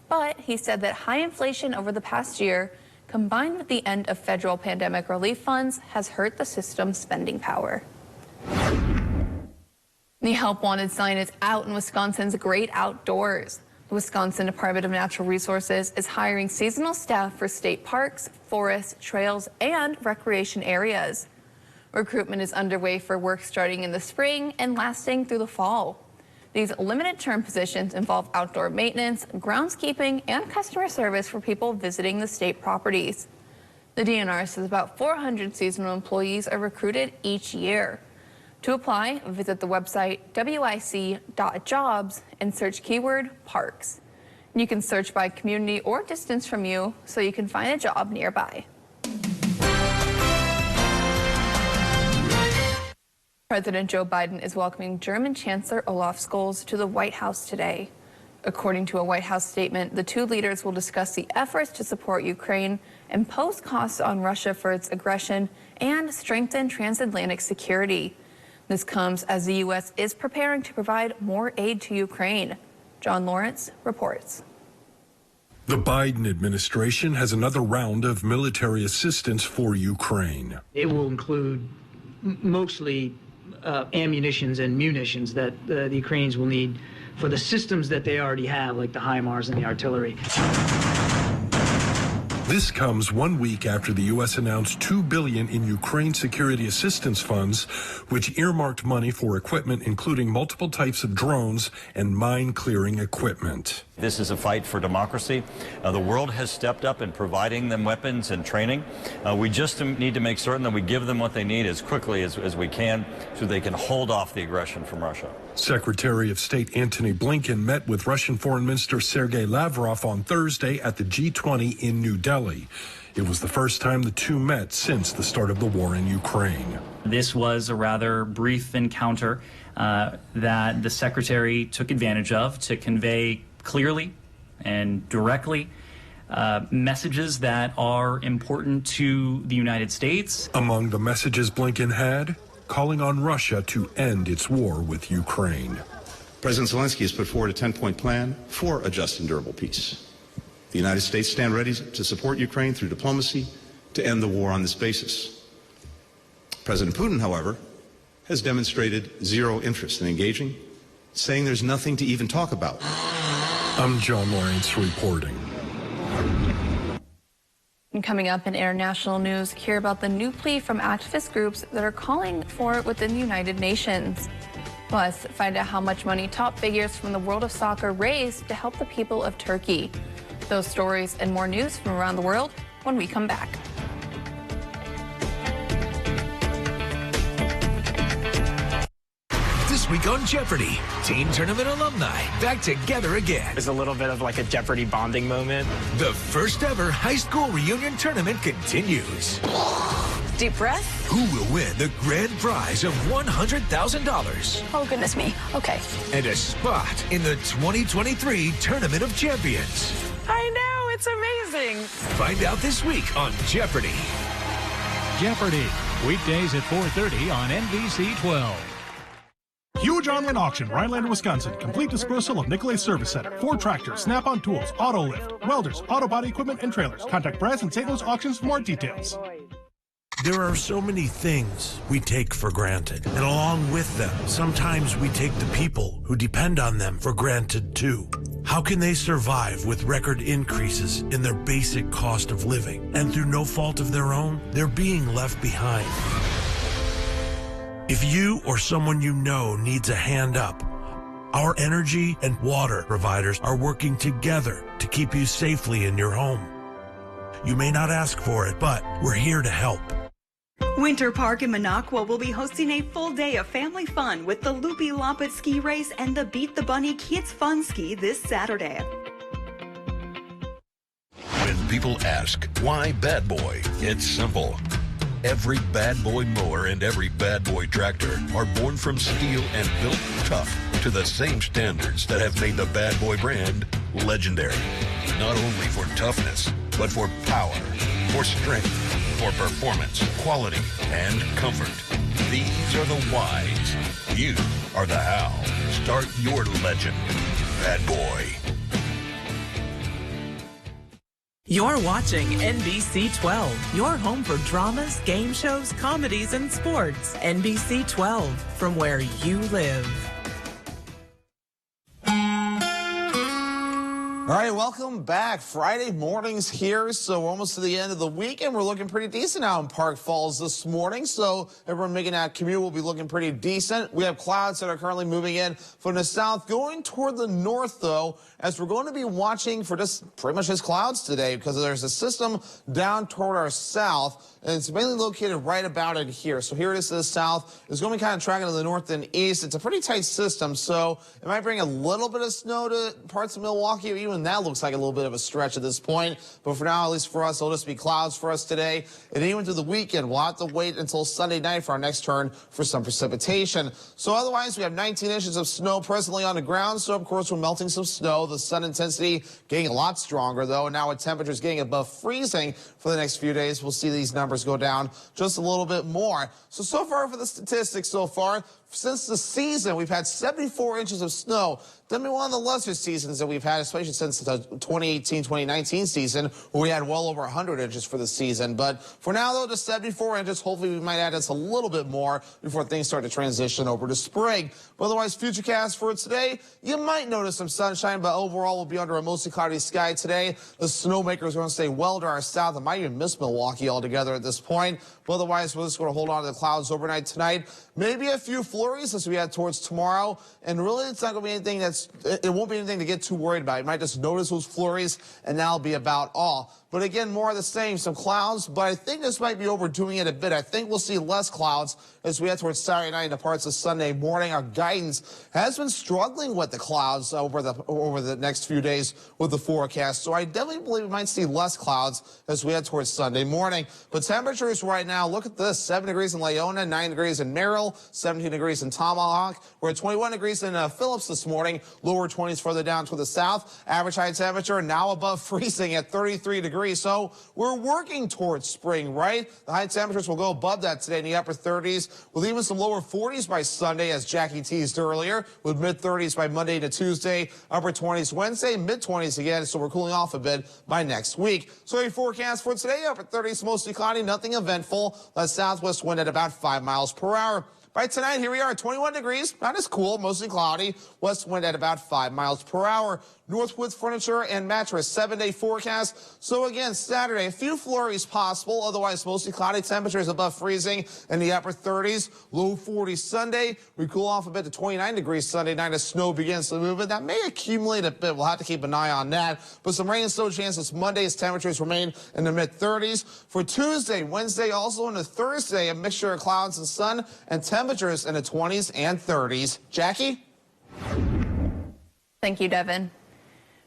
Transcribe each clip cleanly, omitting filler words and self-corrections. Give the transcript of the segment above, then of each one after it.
But he said that high inflation over the past year, combined with the end of federal pandemic relief funds, has hurt the system's spending power. The Help Wanted sign is out in Wisconsin's great outdoors. The Wisconsin Department of Natural Resources is hiring seasonal staff for state parks, forests, trails, and recreation areas. Recruitment is underway for work starting in the spring and lasting through the fall. These limited-term positions involve outdoor maintenance, groundskeeping, and customer service for people visiting the state properties. The DNR says about 400 seasonal employees are recruited each year. To apply, visit the website wic.jobs and search keyword parks. You can search by community or distance from you so you can find a job nearby. President Joe Biden is welcoming German Chancellor Olaf Scholz to the White House today. According to a White House statement, the two leaders will discuss the efforts to support Ukraine, impose costs on Russia for its aggression, and strengthen transatlantic security. This comes as the U.S. is preparing to provide more aid to Ukraine. John Lawrence reports. The Biden administration has another round of military assistance for Ukraine. It will include mostly ammunitions and munitions that the Ukrainians will need for the systems that they already have, like the HIMARS and the artillery. This comes 1 week after the U.S. announced $2 billion in Ukraine security assistance funds, which earmarked money for equipment including multiple types of drones and mine-clearing equipment. This is a fight for democracy. The world has stepped up in providing them weapons and training. We just need to make certain that we give them what they need as quickly as we can so they can hold off the aggression from Russia. Secretary of State Antony Blinken met with Russian Foreign Minister Sergei Lavrov on Thursday at the G20 in New Delhi. It was the first time the two met since the start of the war in Ukraine. This was a rather brief encounter that the secretary took advantage of to convey clearly and directly messages that are important to the United States. Among the messages Blinken had, calling on Russia to end its war with Ukraine. President Zelensky has put forward a 10-point plan for a just and durable peace. The United States stand ready to support Ukraine through diplomacy to end the war on this basis. President Putin, however, has demonstrated zero interest in engaging, saying there's nothing to even talk about. I'm John Lawrence reporting. And coming up in international news, hear about the new plea from activist groups that are calling for it within the United Nations. Plus, find out how much money top figures from the world of soccer raised to help the people of Turkey. Those stories and more news from around the world when we come back. This week on Jeopardy! Teen Tournament alumni back together again. There's a little bit of like a Jeopardy bonding moment. The first ever high school reunion tournament continues. Deep breath. Who will win the grand prize of $100,000? Oh, goodness me. Okay. And a spot in the 2023 Tournament of Champions. I know, it's amazing. Find out this week on Jeopardy! Jeopardy! Weekdays at 4:30 on NBC 12. Huge online auction, Rhinelander, Wisconsin. Complete dispersal of Nicolay Service Center. 4 tractors, Snap-on tools, auto lift, welders, auto body equipment, and trailers. Contact Brass and St. Louis Auctions for more details. There are so many things we take for granted, and along with them, sometimes we take the people who depend on them for granted too. How can they survive with record increases in their basic cost of living? And through no fault of their own, they're being left behind. If you or someone you know needs a hand up, our energy and water providers are working together to keep you safely in your home. You may not ask for it, but we're here to help. Winter Park in Minocqua will be hosting a full day of family fun with the Loopy Lompet Ski Race and the Beat the Bunny Kids Fun Ski this Saturday. When people ask, why Bad Boy? It's simple. Every Bad Boy mower and every Bad Boy tractor are born from steel and built tough to the same standards that have made the Bad Boy brand legendary. Not only for toughness, but for power, for strength, for performance, quality, and comfort. These are the whys. You are the how. Start your legend. Bad Boy. You're watching NBC 12, your home for dramas, game shows, comedies, and sports. NBC 12, from where you live. All right, welcome back. Friday mornings here, so we're almost to the end of the week, and we're looking pretty decent out in Park Falls this morning. So everyone making that commute will be looking pretty decent. We have clouds that are currently moving in from the south, going toward the north, though, as we're going to be watching for just pretty much just clouds today, because there's a system down toward our south, and it's mainly located right about in here. So here it is to the south. It's going to be kind of tracking to the north and east. It's a pretty tight system, so it might bring a little bit of snow to parts of Milwaukee, or even that looks like a little bit of a stretch at this point. But for now, at least for us, it'll just be clouds for us today. And even through the weekend, we'll have to wait until Sunday night for our next turn for some precipitation. So otherwise, we have 19 inches of snow presently on the ground. So, of course, we're melting some snow. The sun intensity getting a lot stronger, though. And now with temperatures getting above freezing for the next few days, we'll see these numbers go down just a little bit more. So far for the statistics so far, since the season, we've had 74 inches of snow. That'll be one of the lesser seasons that we've had, especially since the 2018-2019 season, where we had well over 100 inches for the season. But for now, though, just 74 inches. Hopefully, we might add just a little bit more before things start to transition over to spring. But otherwise, futurecast for today, you might notice some sunshine, but overall, we'll be under a mostly cloudy sky today. The snowmakers are going to stay well to our south. and might even miss Milwaukee altogether at this point. But otherwise, we're just going to hold on to the clouds overnight tonight. Maybe a few flurries as we head towards tomorrow. And really, it's not going to be anything it won't be anything to get too worried about. You might just notice those flurries, and that'll be about all. But again, more of the same, some clouds, but I think this might be overdoing it a bit. I think we'll see less clouds as we head towards Saturday night into parts of Sunday morning. Our guidance has been struggling with the clouds over the next few days with the forecast. So I definitely believe we might see less clouds as we head towards Sunday morning. But temperatures right now, look at this, 7 degrees in Leona, 9 degrees in Merrill, 17 degrees in Tomahawk. We're at 21 degrees in Phillips this morning, lower 20s further down to the south. Average high temperature now above freezing at 33 degrees. So we're working towards spring, right? The high temperatures will go above that today in the upper 30s, with even some lower 40s by Sunday, as Jackie teased earlier, with mid-30s by Monday to Tuesday, upper 20s Wednesday, mid-20s again, so we're cooling off a bit by next week. So your forecast for today, upper 30s, mostly cloudy, nothing eventful. That southwest wind at about 5 miles per hour. By tonight, here we are at 21 degrees, not as cool, mostly cloudy. West wind at about 5 miles per hour. Northwoods Furniture and Mattress, 7-day forecast. So again, Saturday, a few flurries possible, otherwise mostly cloudy, temperatures above freezing in the upper 30s, low 40s Sunday. We cool off a bit to 29 degrees Sunday night as snow begins to move in. That may accumulate a bit. We'll have to keep an eye on that. But some rain and snow chances Monday as temperatures remain in the mid-30s. For Tuesday, Wednesday, also into Thursday, a mixture of clouds and sun and temperatures in the 20s and 30s. Jackie? Thank you, Devin.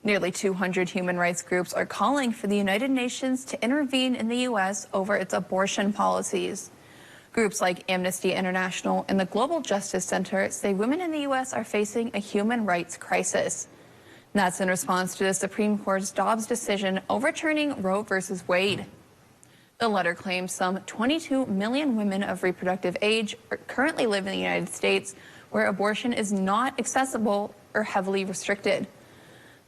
Nearly 200 human rights groups are calling for the United Nations to intervene in the U.S. over its abortion policies. Groups like Amnesty International and the Global Justice Center say women in the U.S. are facing a human rights crisis. And that's in response to the Supreme Court's Dobbs decision overturning Roe v. Wade. The letter claims some 22 million women of reproductive age currently live in the United States, where abortion is not accessible or heavily restricted.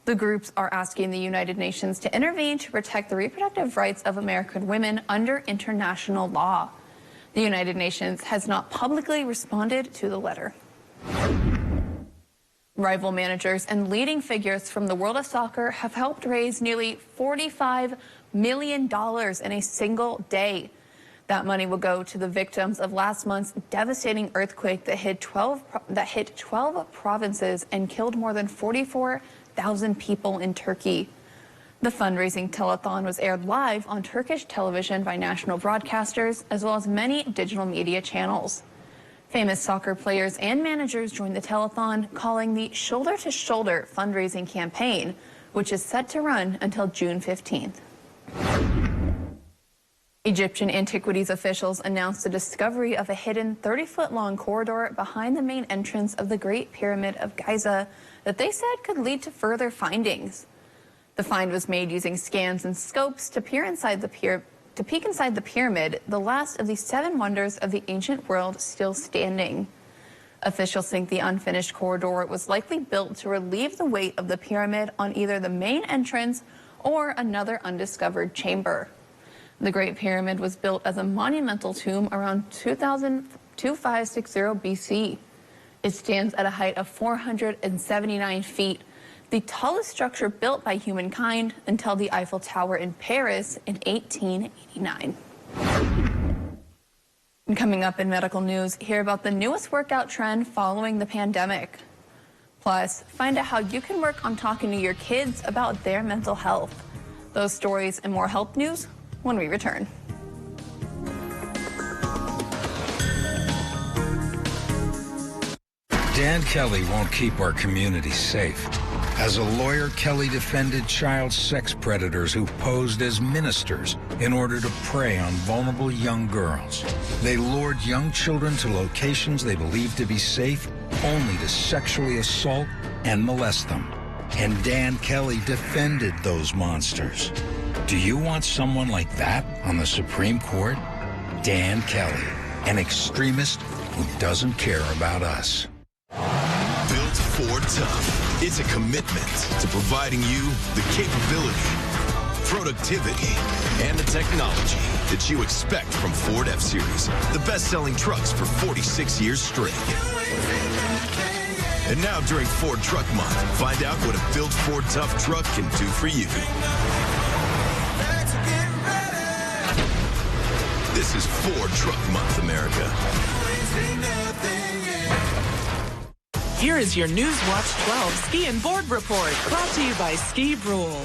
The groups are asking the United Nations to intervene to protect the reproductive rights of American women under international law. The United Nations has not publicly responded to the letter. Rival managers and leading figures from the world of soccer have helped raise nearly $45 million in a single day. That money will go to the victims of last month's devastating earthquake that hit 12 provinces and killed more than 44,000 people in Turkey. The fundraising telethon was aired live on Turkish television by national broadcasters, as well as many digital media channels. Famous soccer players and managers joined the telethon, calling the Shoulder to Shoulder fundraising campaign, which is set to run until June 15th. Egyptian antiquities officials announced the discovery of a hidden 30-foot-long corridor behind the main entrance of the Great Pyramid of Giza that they said could lead to further findings. The find was made using scans and scopes to peek inside the pyramid, the last of the 7 wonders of the ancient world still standing. Officials think the unfinished corridor was likely built to relieve the weight of the pyramid on either the main entrance or another undiscovered chamber. The Great Pyramid was built as a monumental tomb around 2560 BC. It stands at a height of 479 feet, the tallest structure built by humankind until the Eiffel Tower in Paris in 1889. And coming up in medical news, hear about the newest workout trend following the pandemic. Plus, find out how you can work on talking to your kids about their mental health. Those stories and more health news when we return. Dan Kelly won't keep our community safe. As a lawyer, Kelly defended child sex predators who posed as ministers in order to prey on vulnerable young girls. They lured young children to locations they believed to be safe, only to sexually assault and molest them. And Dan Kelly defended those monsters. Do you want someone like that on the Supreme Court? Dan Kelly, an extremist who doesn't care about us. Built Ford Tough. It's a commitment to providing you the capability, productivity, and the technology that you expect from Ford F-Series, the best-selling trucks for 46 years straight. And now during Ford Truck Month, find out what a Built Ford Tough truck can do for you. This is Ford Truck Month, America. Here is your Newswatch 12 Ski and Board Report, brought to you by Ski Rule.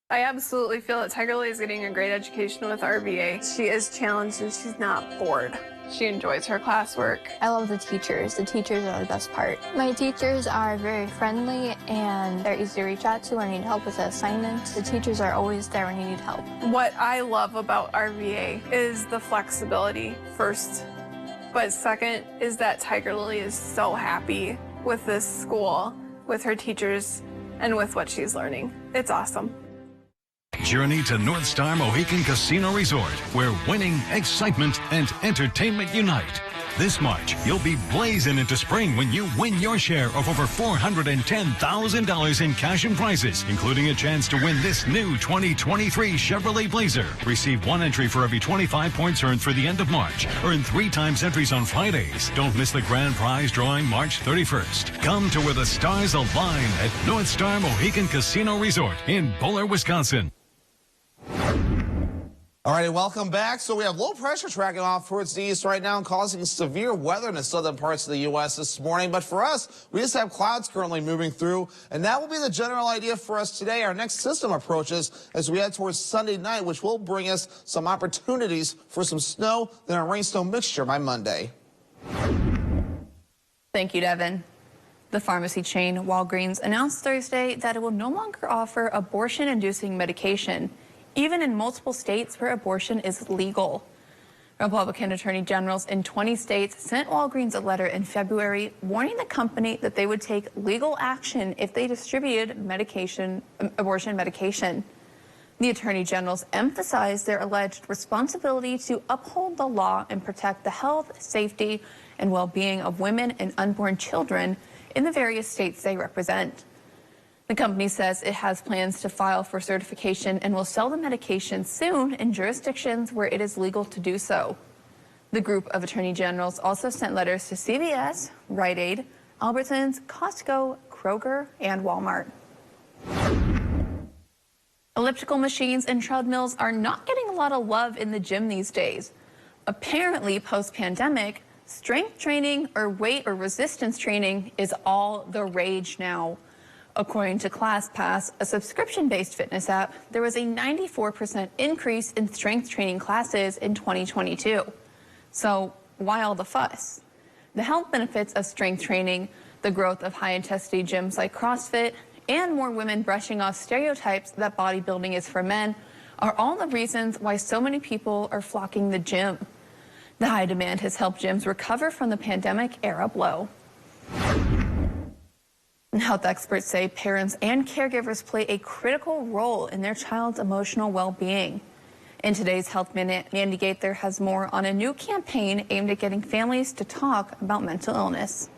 I absolutely feel that Tiger Lily is getting a great education with RVA. She is challenged and she's not bored. She enjoys her classwork. I love the teachers. The teachers are the best part. My teachers are very friendly and they're easy to reach out to when you need help with an assignment. The teachers are always there when you need help. What I love about RVA is the flexibility, first. But second is that Tiger Lily is so happy with this school, with her teachers, and with what she's learning. It's awesome. Journey to North Star Mohican Casino Resort, where winning, excitement, and entertainment unite. This March, you'll be blazing into spring when you win your share of over $410,000 in cash and prizes, including a chance to win this new 2023 Chevrolet Blazer. Receive one entry for every 25 points earned through the end of March. Earn 3 times entries on Fridays. Don't miss the grand prize drawing March 31st. Come to where the stars align at North Star Mohican Casino Resort in Buller, Wisconsin. All right, welcome back. So we have low pressure tracking off towards the east right now, causing severe weather in the southern parts of the U.S. this morning. But for us, we just have clouds currently moving through, and that will be the general idea for us today. Our next system approaches as we head towards Sunday night, which will bring us some opportunities for some snow, then a rain-snow mixture by Monday. Thank you, Devin. The pharmacy chain Walgreens announced Thursday that it will no longer offer abortion-inducing medication, even in multiple states where abortion is legal. Republican attorney generals in 20 states sent Walgreens a letter in February warning the company that they would take legal action if they distributed abortion medication. The attorney generals emphasized their alleged responsibility to uphold the law and protect the health, safety, and well-being of women and unborn children in the various states they represent. The company says it has plans to file for certification and will sell the medication soon in jurisdictions where it is legal to do so. The group of attorney generals also sent letters to CVS, Rite Aid, Albertsons, Costco, Kroger, and Walmart. Elliptical machines and treadmills are not getting a lot of love in the gym these days. Apparently, post-pandemic, strength training or weight or resistance training is all the rage now. According to ClassPass, a subscription-based fitness app, there was a 94% increase in strength training classes in 2022. So why all the fuss? The health benefits of strength training, the growth of high-intensity gyms like CrossFit, and more women brushing off stereotypes that bodybuilding is for men are all the reasons why so many people are flocking the gym. The high demand has helped gyms recover from the pandemic-era blow. And health experts say parents and caregivers play a critical role in their child's emotional well-being. In today's Health Minute, Mandy Gaither has more on a new campaign aimed at getting families to talk about mental illness.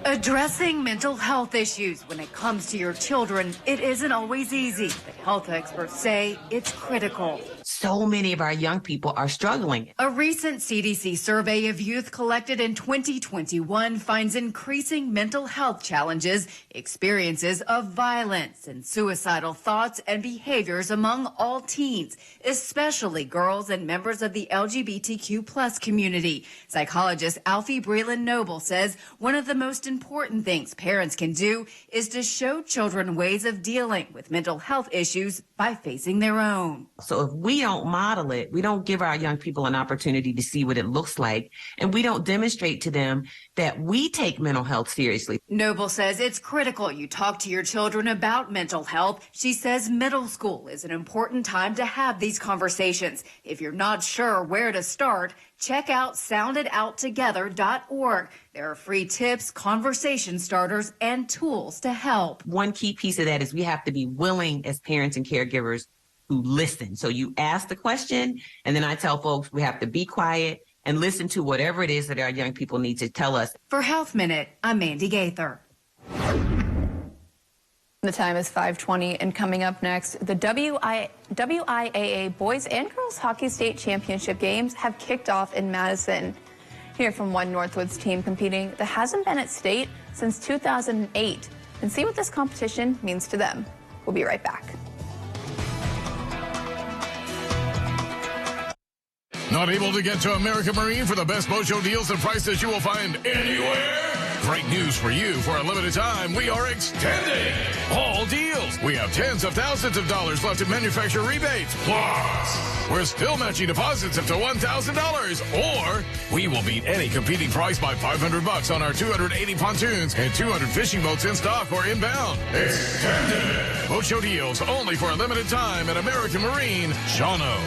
Addressing mental health issues when it comes to your children, it isn't always easy, but health experts say it's critical. So many of our young people are struggling. A recent CDC survey of youth collected in 2021 finds increasing mental health challenges, experiences of violence, and suicidal thoughts and behaviors among all teens, especially girls and members of the LGBTQ+ community. Psychologist Alfie Breland-Noble says one of the most important things parents can do is to show children ways of dealing with mental health issues by facing their own. So if we don't model it, we don't give our young people an opportunity to see what it looks like, and we don't demonstrate to them that we take mental health seriously. Noble says it's critical you talk to your children about mental health. She says middle school is an important time to have these conversations. If you're not sure where to start, check out sounditouttogether.org. There are free tips, conversation starters, and tools to help. One key piece of that is we have to be willing as parents and caregivers to listen. So you ask the question, and then I tell folks we have to be quiet and listen to whatever it is that our young people need to tell us. For Health Minute, I'm Mandy Gaither. The time is 5:20, and coming up next, the WIAA Boys and Girls Hockey State Championship games have kicked off in Madison. Hear from one Northwoods team competing that hasn't been at state since 2008 and see what this competition means to them. We'll be right back. Not able to get to American Marine for the best boat show deals and prices you will find anywhere? Great news for you. For a limited time, we are extending all deals. We have tens of thousands of dollars left in manufacturer rebates. Plus, we're still matching deposits up to $1,000. Or we will beat any competing price by $500 on our 280 pontoons and 200 fishing boats in stock or inbound. Extended boat show deals only for a limited time at American Marine, Shawano.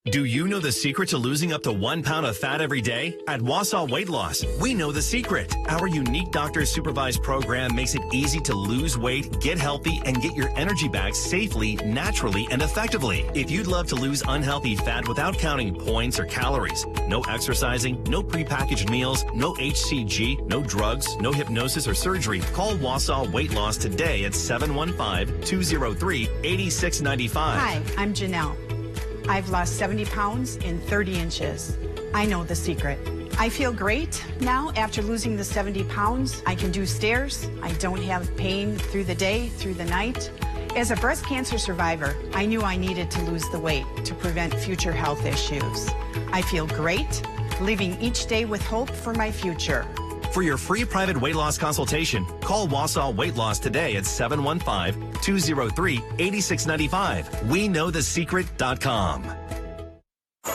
Do you know the secret to losing up to 1 pound of fat every day? At Wausau Weight Loss, we know the secret. Our unique doctor-supervised program makes it easy to lose weight, get healthy, and get your energy back safely, naturally, and effectively. If you'd love to lose unhealthy fat without counting points or calories, no exercising, no prepackaged meals, no HCG, no drugs, no hypnosis or surgery, call Wausau Weight Loss today at 715-203-8695. Hi, I'm Janelle. I've lost 70 pounds in 30 inches. I know the secret. I feel great now after losing the 70 pounds. I can do stairs. I don't have pain through the day, through the night. As a breast cancer survivor, I knew I needed to lose the weight to prevent future health issues. I feel great, living each day with hope for my future. For your free private weight loss consultation, call Wausau Weight Loss today at 715-203-8695. We know the secret.com. Man,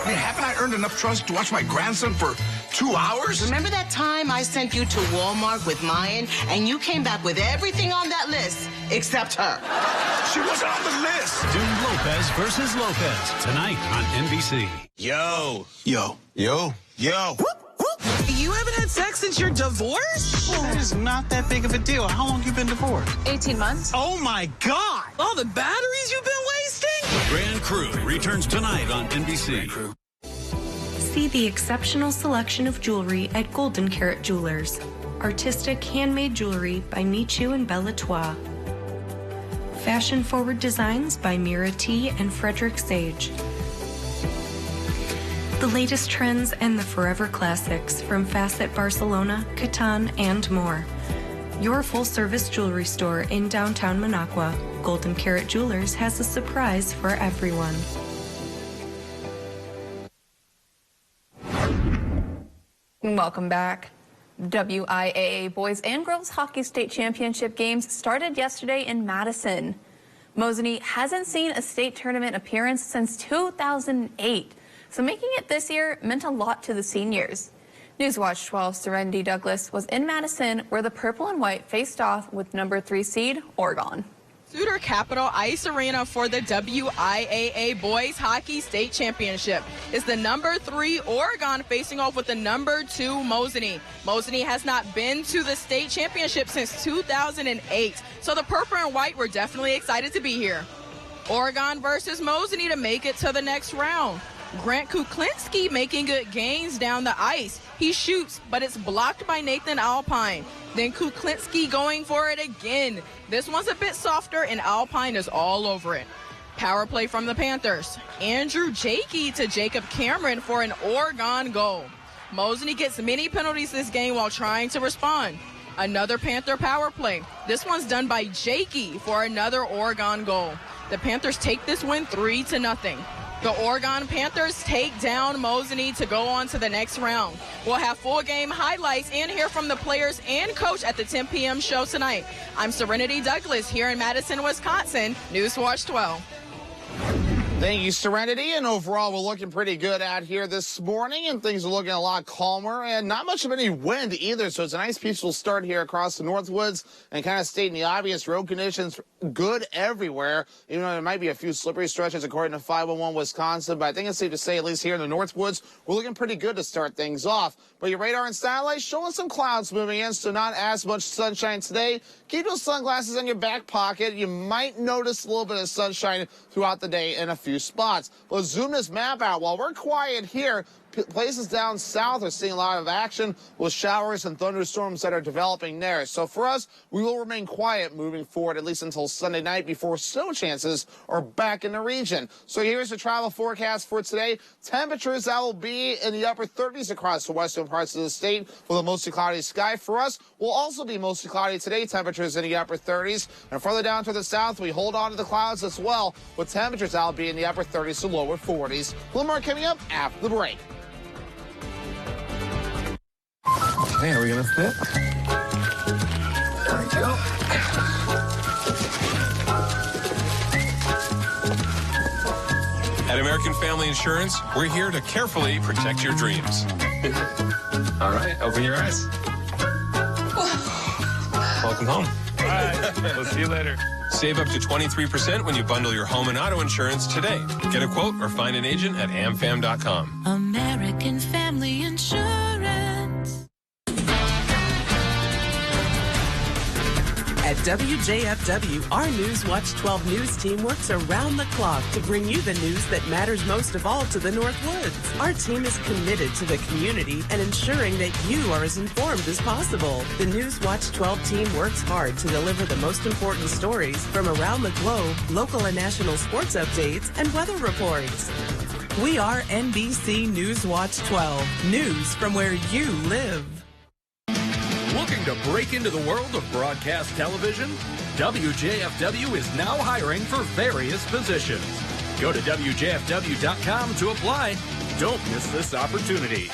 haven't I earned enough trust to watch my grandson for 2 hours? Remember that time I sent you to Walmart with Mayan and you came back with everything on that list except her? She wasn't on the list. Doom Lopez versus Lopez tonight on NBC. Yo. Yo. Yo. Yo. You haven't had sex since your divorce? That is not that big of a deal. How long you been divorced? 18 months. Oh my God! All the batteries you've been wasting? Grand Crew returns tonight on NBC. See the exceptional selection of jewelry at Golden Carat Jewelers. Artistic handmade jewelry by Michu and Bella Trois. Fashion-forward designs by Mira T. and Frederick Sage. The latest trends and the forever classics from Facet Barcelona, Catan, and more. Your full-service jewelry store in downtown Minocqua, Golden Carat Jewelers has a surprise for everyone. Welcome back. WIAA Boys and Girls Hockey State Championship games started yesterday in Madison. Mosinee hasn't seen a state tournament appearance since 2008. So making it this year meant a lot to the seniors. Newswatch 12's Serenity Douglas was in Madison where the purple and white faced off with number 3 seed Oregon. Suter Capital Ice Arena for the WIAA Boys Hockey State Championship. It's the number 3 Oregon facing off with the number 2 Mosinee. Mosinee has not been to the state championship since 2008, so the purple and white were definitely excited to be here. Oregon versus Mosinee to make it to the next round. Grant Kuklinski making good gains down the ice. He shoots, but it's blocked by Nathan Alpine. Then Kuklinski going for it again. This one's a bit softer, and Alpine is all over it. Power play from the Panthers. Andrew Jakey to Jacob Cameron for an Oregon goal. Mosinee gets many penalties this game while trying to respond. Another Panther power play. This one's done by Jakey for another Oregon goal. The Panthers take this win 3-0. The Oregon Panthers take down Mosinee to go on to the next round. We'll have full game highlights and hear from the players and coach at the 10 p.m. show tonight. I'm Serenity Douglas here in Madison, Wisconsin, Newswatch 12. Thank you, Serenity. And overall, we're looking pretty good out here this morning, and things are looking a lot calmer and not much of any wind either. So it's a nice, peaceful start here across the Northwoods, and kind of stating the obvious, road conditions good everywhere. Even though there might be a few slippery stretches according to 511 Wisconsin, but I think it's safe to say, at least here in the Northwoods, we're looking pretty good to start things off. But your radar and satellites showing some clouds moving in, so not as much sunshine today. Keep those sunglasses in your back pocket. You might notice a little bit of sunshine throughout the day in a few spots. Let's zoom this map out. While we're quiet here, places down south are seeing a lot of action with showers and thunderstorms that are developing there. So for us, we will remain quiet moving forward, at least until Sunday night, before snow chances are back in the region. So here's the travel forecast for today. Temperatures that will be in the upper 30s across the western parts of the state with a mostly cloudy sky. For us, will also be mostly cloudy today. Temperatures in the upper 30s. And further down to the south, we hold on to the clouds as well, with temperatures that will be in the upper 30s to lower 40s. A little more coming up after the break. Okay, are we gonna fit? There we go. At American Family Insurance, we're here to carefully protect your dreams. All right, open your eyes. Welcome home. All right, we'll see you later. Save up to 23% when you bundle your home and auto insurance today. Get a quote or find an agent at amfam.com. American Family Insurance. At WJFW, our Newswatch 12 news team works around the clock to bring you the news that matters most of all to the Northwoods. Our team is committed to the community and ensuring that you are as informed as possible. The Newswatch 12 team works hard to deliver the most important stories from around the globe, local and national sports updates, and weather reports. We are NBC Newswatch 12, news from where you live. Looking to break into the world of broadcast television? WJFW is now hiring for various positions. Go to WJFW.com to apply. Don't miss this opportunity.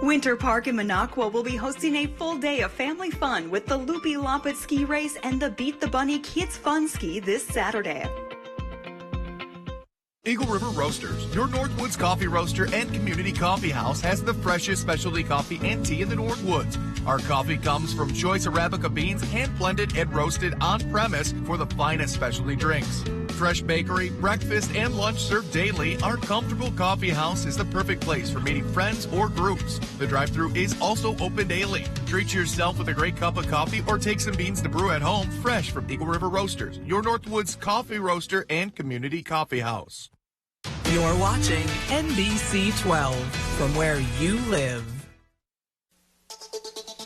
Winter Park in Minocqua will be hosting a full day of family fun with the Loopy Lompet Ski Race and the Beat the Bunny Kids Fun Ski this Saturday. Eagle River Roasters, your Northwoods coffee roaster and community coffee house, has the freshest specialty coffee and tea in the Northwoods. Our coffee comes from choice Arabica beans, hand blended and roasted on premise for the finest specialty drinks. Fresh bakery, breakfast, and lunch served daily, our comfortable coffee house is the perfect place for meeting friends or groups. The drive-thru is also open daily. Treat yourself with a great cup of coffee or take some beans to brew at home, fresh from Eagle River Roasters, your Northwoods coffee roaster and community coffee house. You're watching NBC 12 from where you live.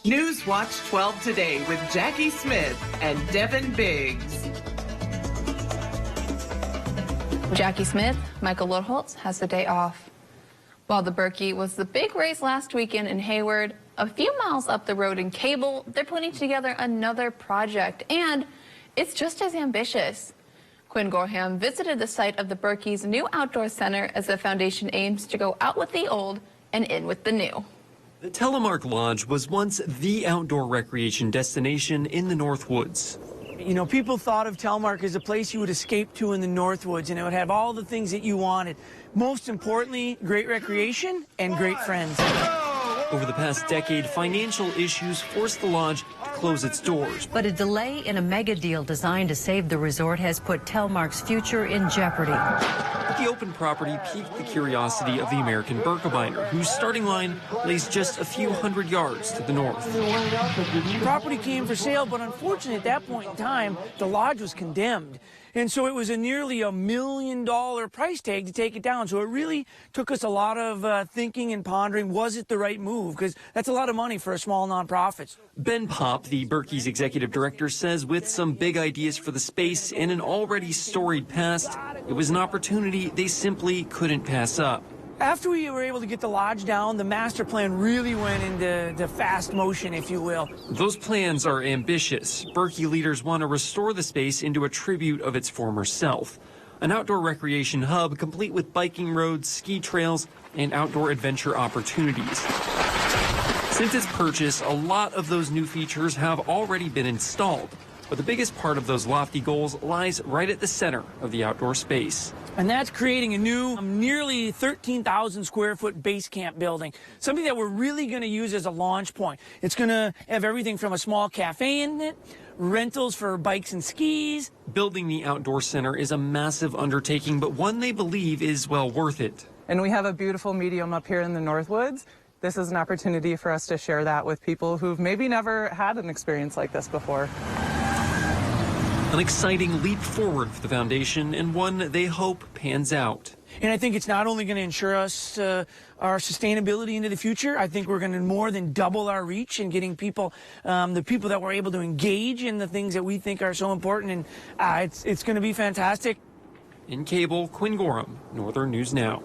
Newswatch 12 today with Jackie Smith and Devin Biggs. Jackie Smith, Michael Lodholtz has the day off. While the Berkey was the big race last weekend in Hayward, a few miles up the road in Cable, they're putting together another project, and it's just as ambitious. Quinn Gorham visited the site of the Berkey's new outdoor center as the foundation aims to go out with the old and in with the new. The Telemark Lodge was once the outdoor recreation destination in the Northwoods. You know, people thought of Telemark as a place you would escape to in the Northwoods, and it would have all the things that you wanted. Most importantly, great recreation and great friends. The Over the past decade, financial issues forced the lodge to close its doors. But a delay in a mega deal designed to save the resort has put Telmark's future in jeopardy. The open property piqued the curiosity of the American Birkebeiner, whose starting line lays just a few hundred yards to the north. The property came for sale, but unfortunately at that point in time, the lodge was condemned. And so it was a nearly $1 million price tag to take it down. So it really took us a lot of thinking and pondering, was it the right move? Because that's a lot of money for a small nonprofit. Ben Popp, the Berkey's executive director, says with some big ideas for the space and an already storied past, it was an opportunity they simply couldn't pass up. After we were able to get the lodge down, the master plan really went into fast motion, if you will. Those plans are ambitious. Berkey leaders want to restore the space into a tribute of its former self. An outdoor recreation hub complete with biking roads, ski trails, and outdoor adventure opportunities. Since its purchase, a lot of those new features have already been installed. But the biggest part of those lofty goals lies right at the center of the outdoor space. And that's creating a new, nearly 13,000 square foot base camp building, something that we're really going to use as a launch point. It's going to have everything from a small cafe in it, rentals for bikes and skis. Building the outdoor center is a massive undertaking, but one they believe is well worth it. And we have a beautiful medium up here in the Northwoods. This is an opportunity for us to share that with people who've maybe never had an experience like this before. An exciting leap forward for the foundation, and one they hope pans out. And I think it's not only going to ensure us our sustainability into the future, I think we're going to more than double our reach in getting people, the people that we're able to engage in the things that we think are so important, and it's going to be fantastic. In Cable, Quinn Gorham, Northern News Now.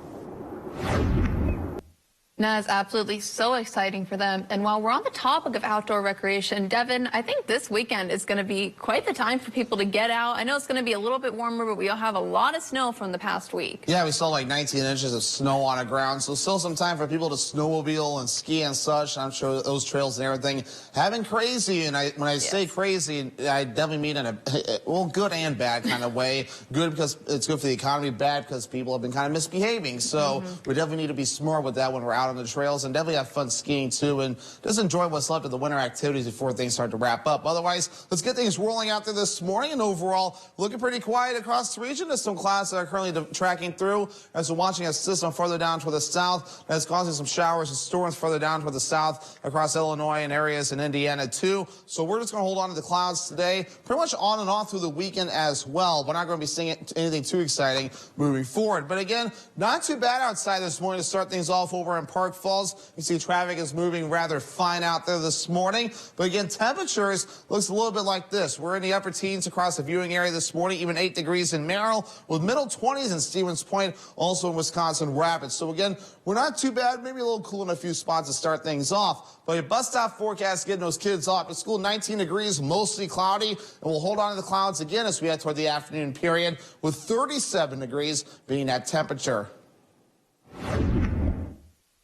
That is absolutely so exciting for them. And while we're on the topic of outdoor recreation, Devin, I think this weekend is going to be quite the time for people to get out. I know it's going to be a little bit warmer, but we all have a lot of snow from the past week. Yeah, we saw like 19 inches of snow on the ground, so still some time for people to snowmobile and ski and such. I'm sure those trails and everything have been crazy, and when I say crazy, I definitely mean in a, well, good and bad kind of way. Good because it's good for the economy, bad because people have been kind of misbehaving. So we definitely need to be smart with that when we're out on the trails, and definitely have fun skiing too, and just enjoy what's left of the winter activities before things start to wrap up. Otherwise, let's get things rolling out there this morning, and overall looking pretty quiet across the region. There's some clouds that are currently tracking through as we're watching a system further down toward the south that's causing some showers and storms further down toward the south across Illinois and areas in Indiana too. So we're just going to hold on to the clouds today, pretty much on and off through the weekend as well. We're not going to be seeing anything too exciting moving forward, but again, not too bad outside this morning to start things off over in Park Falls. You see traffic is moving rather fine out there this morning. But again, temperatures looks a little bit like this. We're in the upper teens across the viewing area this morning, even 8 degrees in Merrill, with middle 20s in Stevens Point, also in Wisconsin Rapids. So again, we're not too bad, maybe a little cool in a few spots to start things off. But your bus stop forecast getting those kids off to school, 19 degrees, mostly cloudy, and we'll hold on to the clouds again as we head toward the afternoon period, with 37 degrees being that temperature.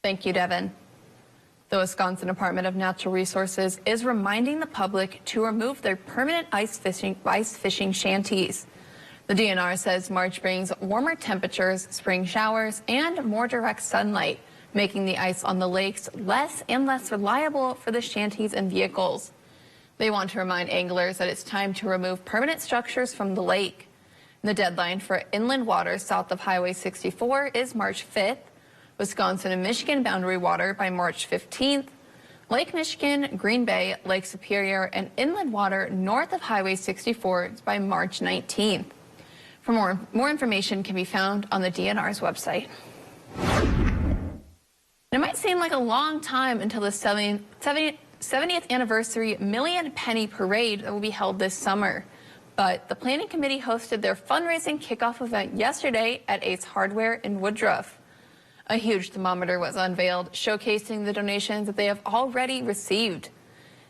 Thank you, Devin. The Wisconsin Department of Natural Resources is reminding the public to remove their permanent ice fishing shanties. The DNR says March brings warmer temperatures, spring showers, and more direct sunlight, making the ice on the lakes less and less reliable for the shanties and vehicles. They want to remind anglers that it's time to remove permanent structures from the lake. The deadline for inland waters south of Highway 64 is March 5th. Wisconsin and Michigan boundary water by March 15th. Lake Michigan, Green Bay, Lake Superior, and inland water north of Highway 64 by March 19th. For more information can be found on the DNR's website. It might seem like a long time until the 70th anniversary Million Penny Parade that will be held this summer. But the Planning Committee hosted their fundraising kickoff event yesterday at Ace Hardware in Woodruff. A huge thermometer was unveiled, showcasing the donations that they have already received.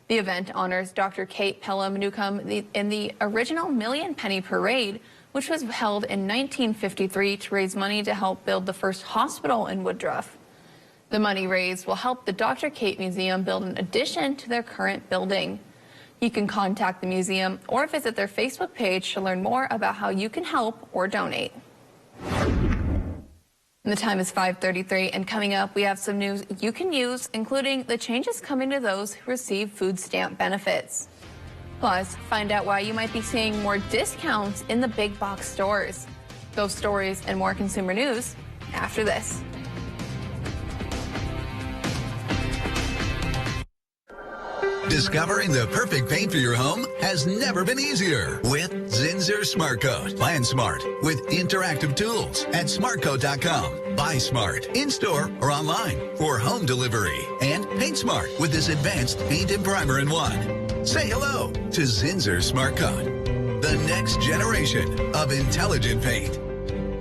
The event honors Dr. Kate Pelham Newcomb in the original Million Penny Parade, which was held in 1953 to raise money to help build the first hospital in Woodruff. The money raised will help the Dr. Kate Museum build an addition to their current building. You can contact the museum or visit their Facebook page to learn more about how you can help or donate. And the time is 5:33, and coming up, we have some news you can use, including the changes coming to those who receive food stamp benefits. Plus, find out why you might be seeing more discounts in the big box stores. Those stories and more consumer news after this. Discovering the perfect paint for your home has never been easier with Zinsser Smart Coat. Plan smart with interactive tools at smartcoat.com. Buy smart in-store or online for home delivery. And paint smart with this advanced paint and primer in one. Say hello to Zinsser Smart Coat, the next generation of intelligent paint.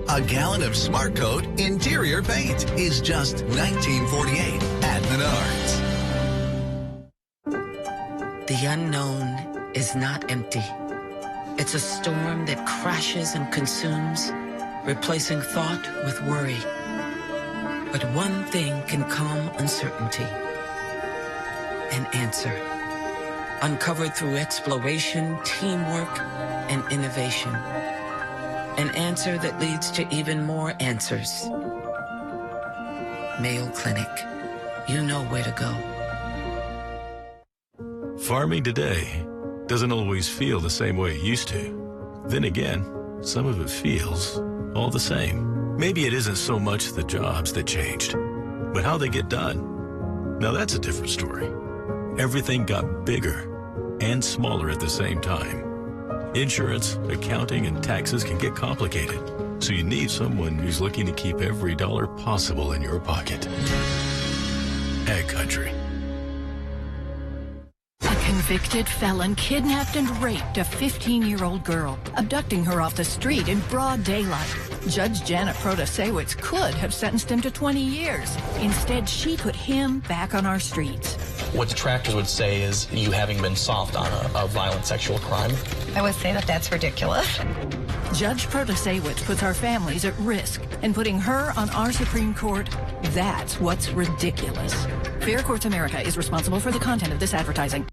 A gallon of Smart Coat interior paint is just $19.48 at Menards. The unknown is not empty. It's a storm that crashes and consumes, replacing thought with worry. But one thing can calm uncertainty. An answer. Uncovered through exploration, teamwork, and innovation. An answer that leads to even more answers. Mayo Clinic. You know where to go. Farming today doesn't always feel the same way it used to. Then again, some of it feels all the same. Maybe it isn't so much the jobs that changed, but how they get done. Now that's a different story. Everything got bigger and smaller at the same time. Insurance, accounting, and taxes can get complicated, so you need someone who's looking to keep every dollar possible in your pocket. Ag Country. Convicted felon kidnapped and raped a 15-year-old girl, abducting her off the street in broad daylight. Judge Janet Protasewicz could have sentenced him to 20 years. Instead, she put him back on our streets. What detractors would say is you having been soft on a violent sexual crime. I would say that that's ridiculous. Judge Protasewicz puts our families at risk, and putting her on our Supreme Court, that's what's ridiculous. Fair Courts America is responsible for the content of this advertising.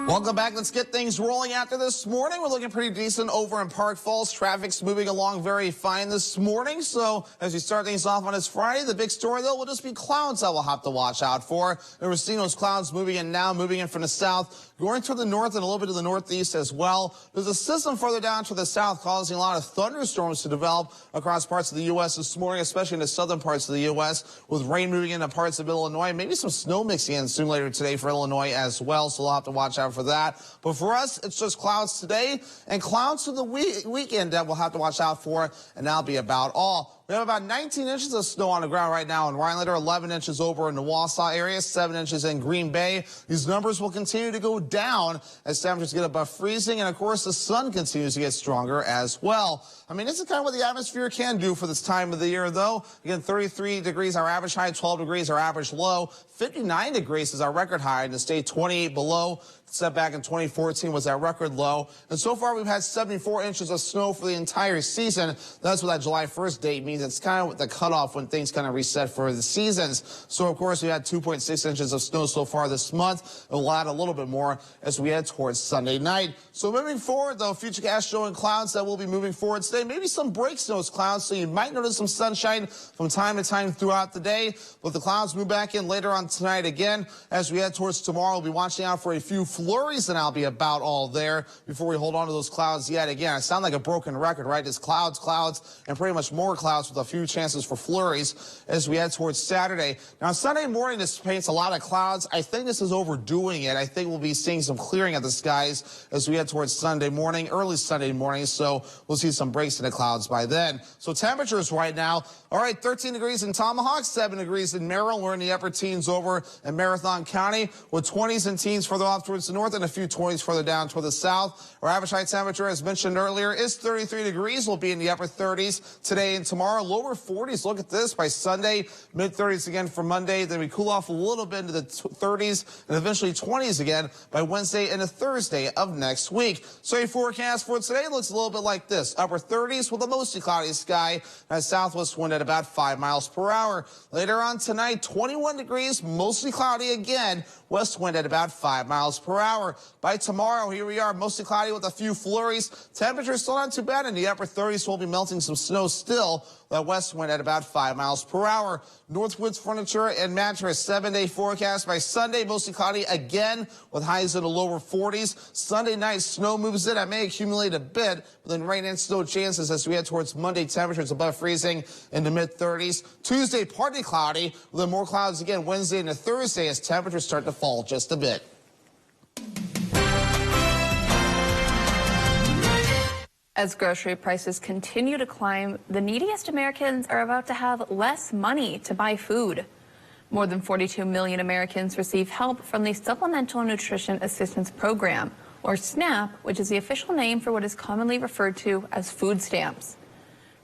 Welcome back. Let's get things rolling after this morning. We're looking pretty decent over in Park Falls. Traffic's moving along very fine this morning. So as we start things off on this Friday, the big story, though, will just be clouds that we'll have to watch out for. And we're seeing those clouds moving in now, moving in from the south, going toward the north and a little bit to the northeast as well. There's a system further down to the south causing a lot of thunderstorms to develop across parts of the U.S. this morning, especially in the southern parts of the U.S., with rain moving into parts of Illinois. Maybe some snow mixing in soon later today for Illinois as well, so we'll have to watch out for that. But for us, it's just clouds today and clouds for the weekend that we'll have to watch out for, and that'll be about all. We have about 19 inches of snow on the ground right now in Rhinelander, 11 inches over in the Wausau area, 7 inches in Green Bay. These numbers will continue to go down as temperatures get above freezing, and of course the sun continues to get stronger as well. I mean, this is kind of what the atmosphere can do for this time of the year, though. Again, 33 degrees our average high, 12 degrees our average low, 59 degrees is our record high in the state, 28 below. Set back in 2014 was our record low. And so far, we've had 74 inches of snow for the entire season. That's what that July 1st date means. It's kind of the cutoff when things kind of reset for the seasons. So, of course, we had 2.6 inches of snow so far this month. And we'll add a little bit more as we head towards Sunday night. So moving forward, though, futurecast showing clouds that will be moving forward today. Maybe some breaks in those clouds, so you might notice some sunshine from time to time throughout the day. But the clouds move back in later on tonight again. As we head towards tomorrow, we'll be watching out for a few flurries, and I'll be about all there before we hold on to those clouds yet again. I sound like a broken record, right? It's clouds, clouds, and pretty much more clouds with a few chances for flurries as we head towards Saturday. Now, Sunday morning, this paints a lot of clouds. I think this is overdoing it. I think we'll be seeing some clearing of the skies as we head towards Sunday morning, early Sunday morning, so we'll see some breaks in the clouds by then. So temperatures right now, all right, 13 degrees in Tomahawk, 7 degrees in Merrill. We're in the upper teens over in Marathon County, with 20s and teens further off towards the north and a few 20s further down toward the south. Our average high temperature, as mentioned earlier, is 33 degrees. We'll be in the upper 30s today and tomorrow. Lower 40s. Look at this. By Sunday, mid-30s again for Monday. Then we cool off a little bit into the 30s and eventually 20s again by Wednesday and a Thursday of next week. So a forecast for today looks a little bit like this. Upper 30s with a mostly cloudy sky and a southwest wind at about 5 miles per hour. Later on tonight, 21 degrees, mostly cloudy again. West wind at about 5 miles per per hour. By tomorrow, here we are, mostly cloudy with a few flurries. Temperatures still not too bad in the upper 30s. We'll be melting some snow still. That west wind at about 5 miles per hour. Northwoods Furniture and Mattress 7-day forecast. By Sunday, mostly cloudy again with highs in the lower 40s. Sunday night, snow moves in. That may accumulate a bit, but then rain and snow chances as we head towards Monday. Temperatures above freezing in the mid 30s. Tuesday, partly cloudy, with then more clouds again Wednesday and Thursday as temperatures start to fall just a bit. As grocery prices continue to climb, the neediest Americans are about to have less money to buy food. More than 42 million Americans receive help from the Supplemental Nutrition Assistance Program, or SNAP, which is the official name for what is commonly referred to as food stamps.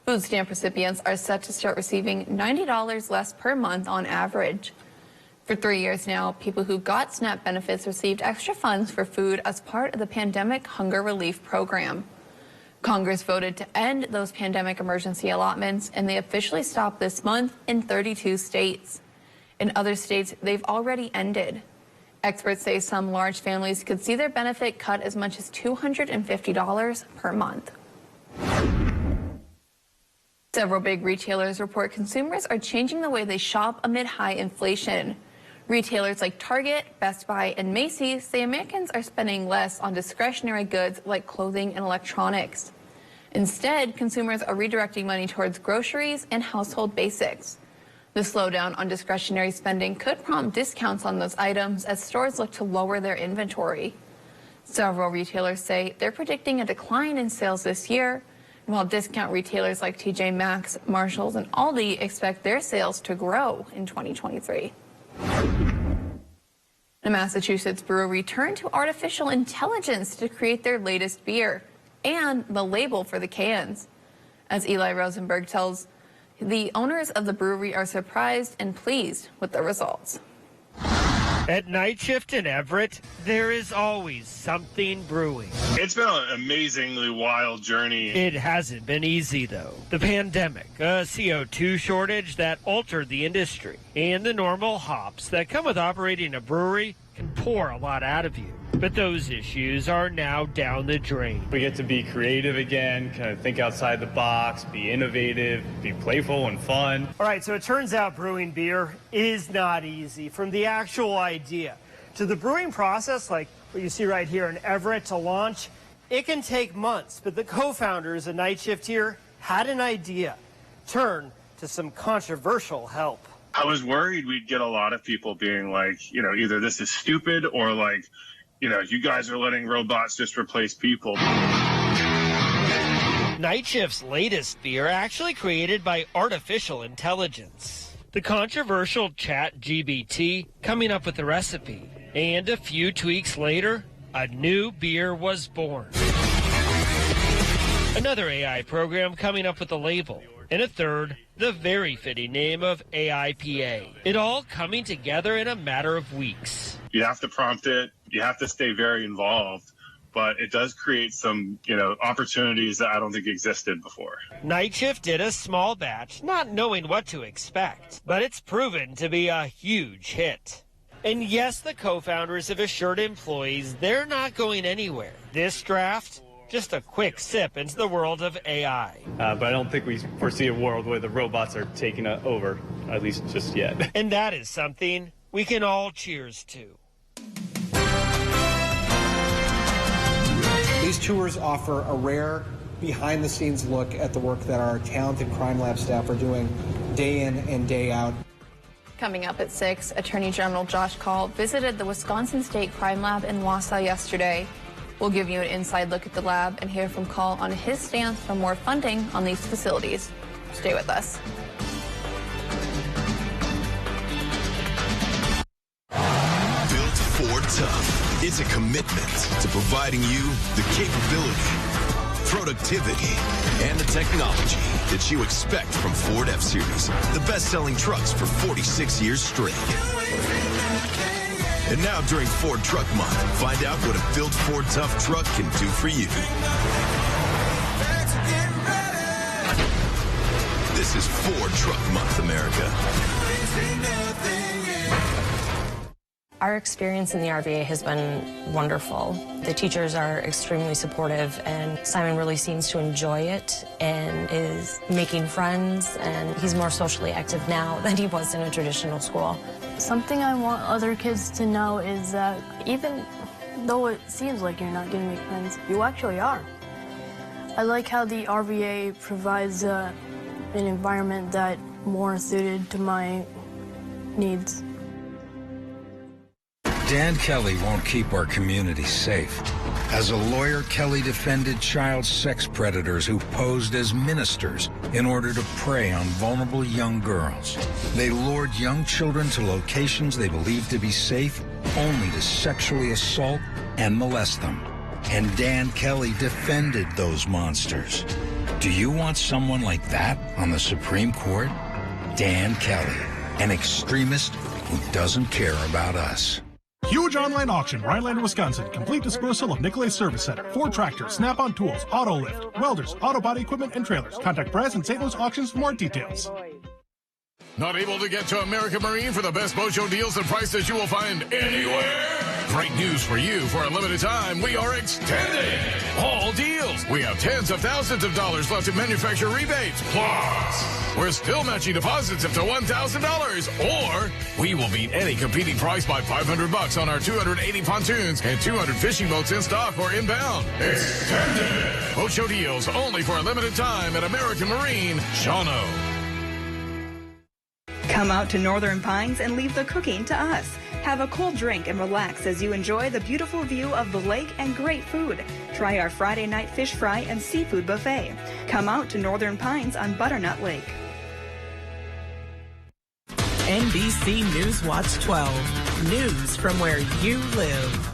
Food stamp recipients are set to start receiving $90 less per month on average. For 3 years now, people who got SNAP benefits received extra funds for food as part of the pandemic hunger relief program. Congress voted to end those pandemic emergency allotments, and they officially stopped this month in 32 states. In other states, they've already ended. Experts say some large families could see their benefit cut as much as $250 per month. Several big retailers report consumers are changing the way they shop amid high inflation. Retailers like Target, Best Buy, and Macy's say Americans are spending less on discretionary goods like clothing and electronics. Instead, consumers are redirecting money towards groceries and household basics. The slowdown on discretionary spending could prompt discounts on those items as stores look to lower their inventory. Several retailers say they're predicting a decline in sales this year, while discount retailers like TJ Maxx, Marshalls, and Aldi expect their sales to grow in 2023. A Massachusetts brewery turned to artificial intelligence to create their latest beer and the label for the cans. As Eli Rosenberg tells, the owners of the brewery are surprised and pleased with the results. At Night Shift in Everett, there is always something brewing. It's been an amazingly wild journey. It hasn't been easy, though. The pandemic, a CO2 shortage that altered the industry, and the normal hops that come with operating a brewery can pour a lot out of you. But those issues are now down the drain. We get to be creative again, kind of think outside the box, be innovative, be playful and fun. All right, so it turns out brewing beer is not easy. From the actual idea to the brewing process, like what you see right here in Everett, to launch, it can take months. But the co-founders of Night Shift here had an idea. Turn to some controversial help. I was worried we'd get a lot of people being like, either this is stupid or like, you guys are letting robots just replace people. Night Shift's latest beer actually created by artificial intelligence. The controversial ChatGPT coming up with the recipe. And a few tweaks later, a new beer was born. Another AI program coming up with the label. And a third, the very fitting name of AIPA. It all coming together in a matter of weeks. You have to prompt it. You have to stay very involved. But it does create some, opportunities that I don't think existed before. Night Shift did a small batch, not knowing what to expect. But it's proven to be a huge hit. And yes, the co-founders have assured employees they're not going anywhere. This draft, just a quick sip into the world of AI. But I don't think we foresee a world where the robots are taking over, at least just yet. And that is something we can all cheers to. These tours offer a rare, behind-the-scenes look at the work that our talented crime lab staff are doing day in and day out. Coming up at 6, Attorney General Josh Kaul visited the Wisconsin State Crime Lab in Wausau yesterday. We'll give you an inside look at the lab and hear from Kaul on his stance for more funding on these facilities. Stay with us. Built Ford Tough. It's a commitment to providing you the capability, productivity, and the technology that you expect from Ford F-Series, the best-selling trucks for 46 years straight. And now during Ford Truck Month, find out what a Built Ford Tough truck can do for you. This is Ford Truck Month, America. Our experience in the RVA has been wonderful. The teachers are extremely supportive, and Simon really seems to enjoy it and is making friends, and he's more socially active now than he was in a traditional school. Something I want other kids to know is that even though it seems like you're not going to make friends, you actually are. I like how the RVA provides an environment that more suited to my needs. Dan Kelly won't keep our community safe. As a lawyer, Kelly defended child sex predators who posed as ministers in order to prey on vulnerable young girls. They lured young children to locations they believed to be safe, only to sexually assault and molest them. And Dan Kelly defended those monsters. Do you want someone like that on the Supreme Court? Dan Kelly, an extremist who doesn't care about us. Huge online auction, Rhinelander, Wisconsin. Complete disposal of Nicolet's Service Center. Ford tractors, Snap-on tools, auto lift, welders, auto body equipment, and trailers. Contact Brass and St. Louis Auctions for more details. Not able to get to American Marine for the best boat show deals and prices you will find anywhere? Great news for you. For a limited time, we are extending all deals. We have tens of thousands of dollars left in manufacturer rebates. Plus, we're still matching deposits up to $1,000. Or we will beat any competing price by $500 on our 280 pontoons and 200 fishing boats in stock or inbound. Extended. Boat show deals only for a limited time at American Marine, Shawano. Come out to Northern Pines and leave the cooking to us. Have a cold drink and relax as you enjoy the beautiful view of the lake and great food. Try our Friday night fish fry and seafood buffet. Come out to Northern Pines on Butternut Lake. NBC Newswatch 12. News from where you live.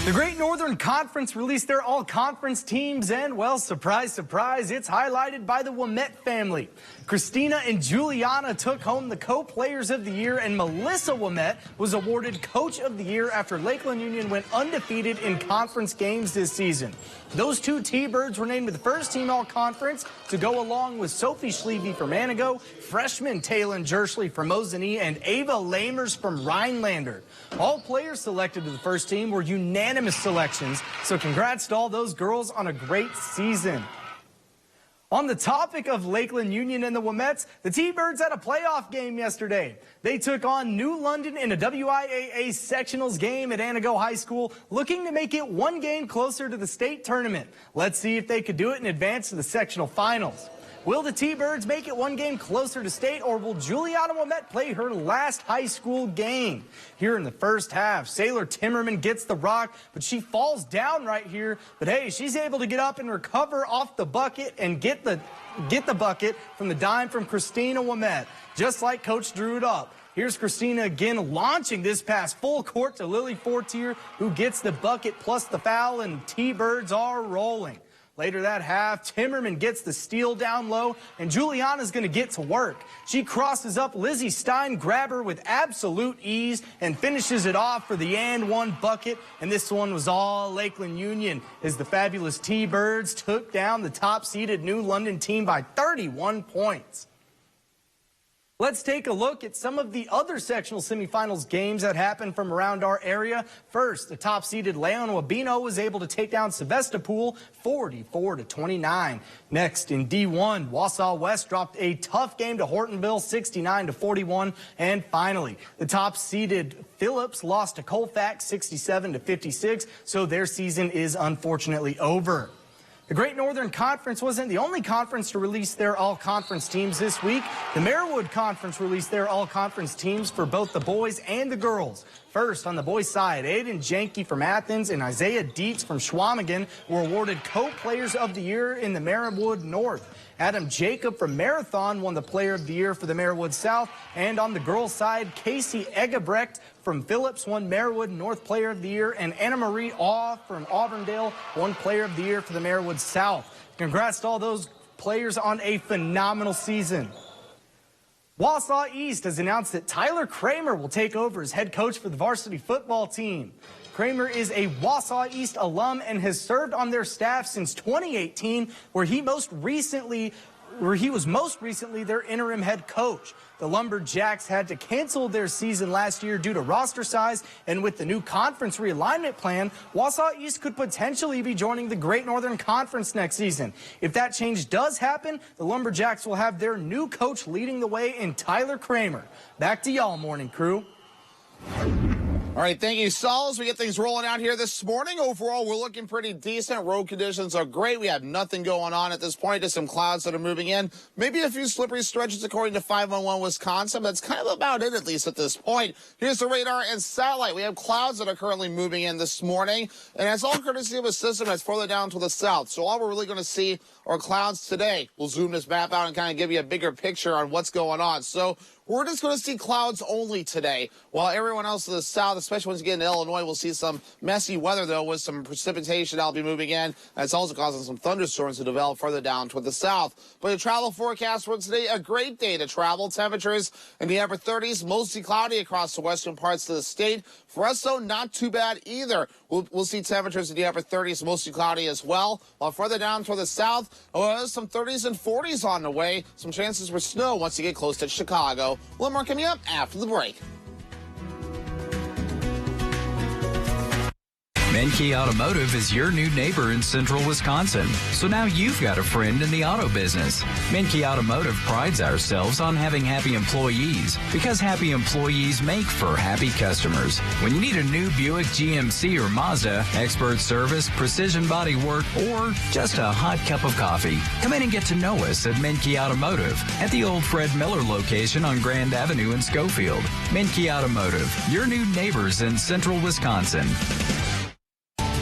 The Great Northern Conference released their all-conference teams, and, well, surprise, surprise, it's highlighted by the Ouimet family. Christina and Juliana took home the Co-Players of the Year, and Melissa Ouimet was awarded Coach of the Year after Lakeland Union went undefeated in conference games this season. Those two T-Birds were named to the first team all-conference to go along with Sophie Schleve from Anago, freshman Taylon Jerschley from Mosinee, and Ava Lamers from Rhinelander. All players selected to the first team were unanimous selections, so congrats to all those girls on a great season. On the topic of Lakeland Union and the Ouimets, the T-Birds had a playoff game yesterday. They took on New London in a WIAA sectionals game at Anago High School, looking to make it one game closer to the state tournament. Let's see if they could do it and advance to the sectional finals. Will the T-Birds make it one game closer to state, or will Juliana Ouimet play her last high school game? Here in the first half, Sailor Timmerman gets the rock, but she falls down right here. But hey, she's able to get up and recover off the bucket and get the bucket from the dime from Christina Ouimet, just like Coach drew it up. Here's Christina again launching this pass full court to Lily Fortier, who gets the bucket plus the foul, and T-Birds are rolling. Later that half, Timmerman gets the steal down low, and Juliana's going to get to work. She crosses up Lizzie Stein, grab her with absolute ease, and finishes it off for the and one bucket. And this one was all Lakeland Union, as the fabulous T-Birds took down the top-seeded New London team by 31 points. Let's take a look at some of the other sectional semifinals games that happened from around our area. First, the top-seeded Leon Wabino was able to take down Sebastopol 44-29. Next, in D1, Wausau West dropped a tough game to Hortonville 69-41. And finally, the top-seeded Phillips lost to Colfax 67-56, so their season is unfortunately over. The Great Northern Conference wasn't the only conference to release their all-conference teams this week. The Marewood Conference released their all-conference teams for both the boys and the girls. First, on the boys' side, Aiden Janke from Athens and Isaiah Dietz from Schwamigan were awarded Co-Players of the Year in the Marewood North. Adam Jacob from Marathon won the Player of the Year for the Marewood South. And on the girls' side, Casey Egebrecht from Phillips won Marewood North Player of the Year, and Anna Marie Awe from Auburndale won Player of the Year for the Marewood South. Congrats to all those players on a phenomenal season. Wausau East has announced that Tyler Kramer will take over as head coach for the varsity football team. Kramer is a Wausau East alum and has served on their staff since 2018, where he most recently where he was most recently their interim head coach. The Lumberjacks had to cancel their season last year due to roster size, and with the new conference realignment plan, Wausau East could potentially be joining the Great Northern Conference next season. If that change does happen, the Lumberjacks will have their new coach leading the way in Tyler Kramer. Back to y'all, morning crew. All right, thank you, Saul. As we get things rolling out here this morning, overall, we're looking pretty decent. Road conditions are great. We have nothing going on at this point. Just some clouds that are moving in. Maybe a few slippery stretches according to 511 Wisconsin. That's kind of about it, at least at this point. Here's the radar and satellite. We have clouds that are currently moving in this morning, and that's all courtesy of a system that's further down to the south. So all we're really going to see are clouds today. We'll zoom this map out and kind of give you a bigger picture on what's going on. So we're just going to see clouds only today, while everyone else to the south, especially once you get into Illinois, will see some messy weather, though, with some precipitation that'll be moving in. That's also causing some thunderstorms to develop further down toward the south. But the travel forecast for today, a great day to travel. Temperatures in the upper 30s, mostly cloudy across the western parts of the state. For us, though, not too bad either. We'll see temperatures in the upper 30s, mostly cloudy as well. While further down toward the south, some 30s and 40s on the way. Some chances for snow once you get close to Chicago. A little more coming up after the break. Menke Automotive is your new neighbor in central Wisconsin. So now you've got a friend in the auto business. Menke Automotive prides ourselves on having happy employees because happy employees make for happy customers. When you need a new Buick, GMC, or Mazda, expert service, precision body work, or just a hot cup of coffee, come in and get to know us at Menke Automotive at the old Fred Miller location on Grand Avenue in Schofield. Menke Automotive, your new neighbors in central Wisconsin.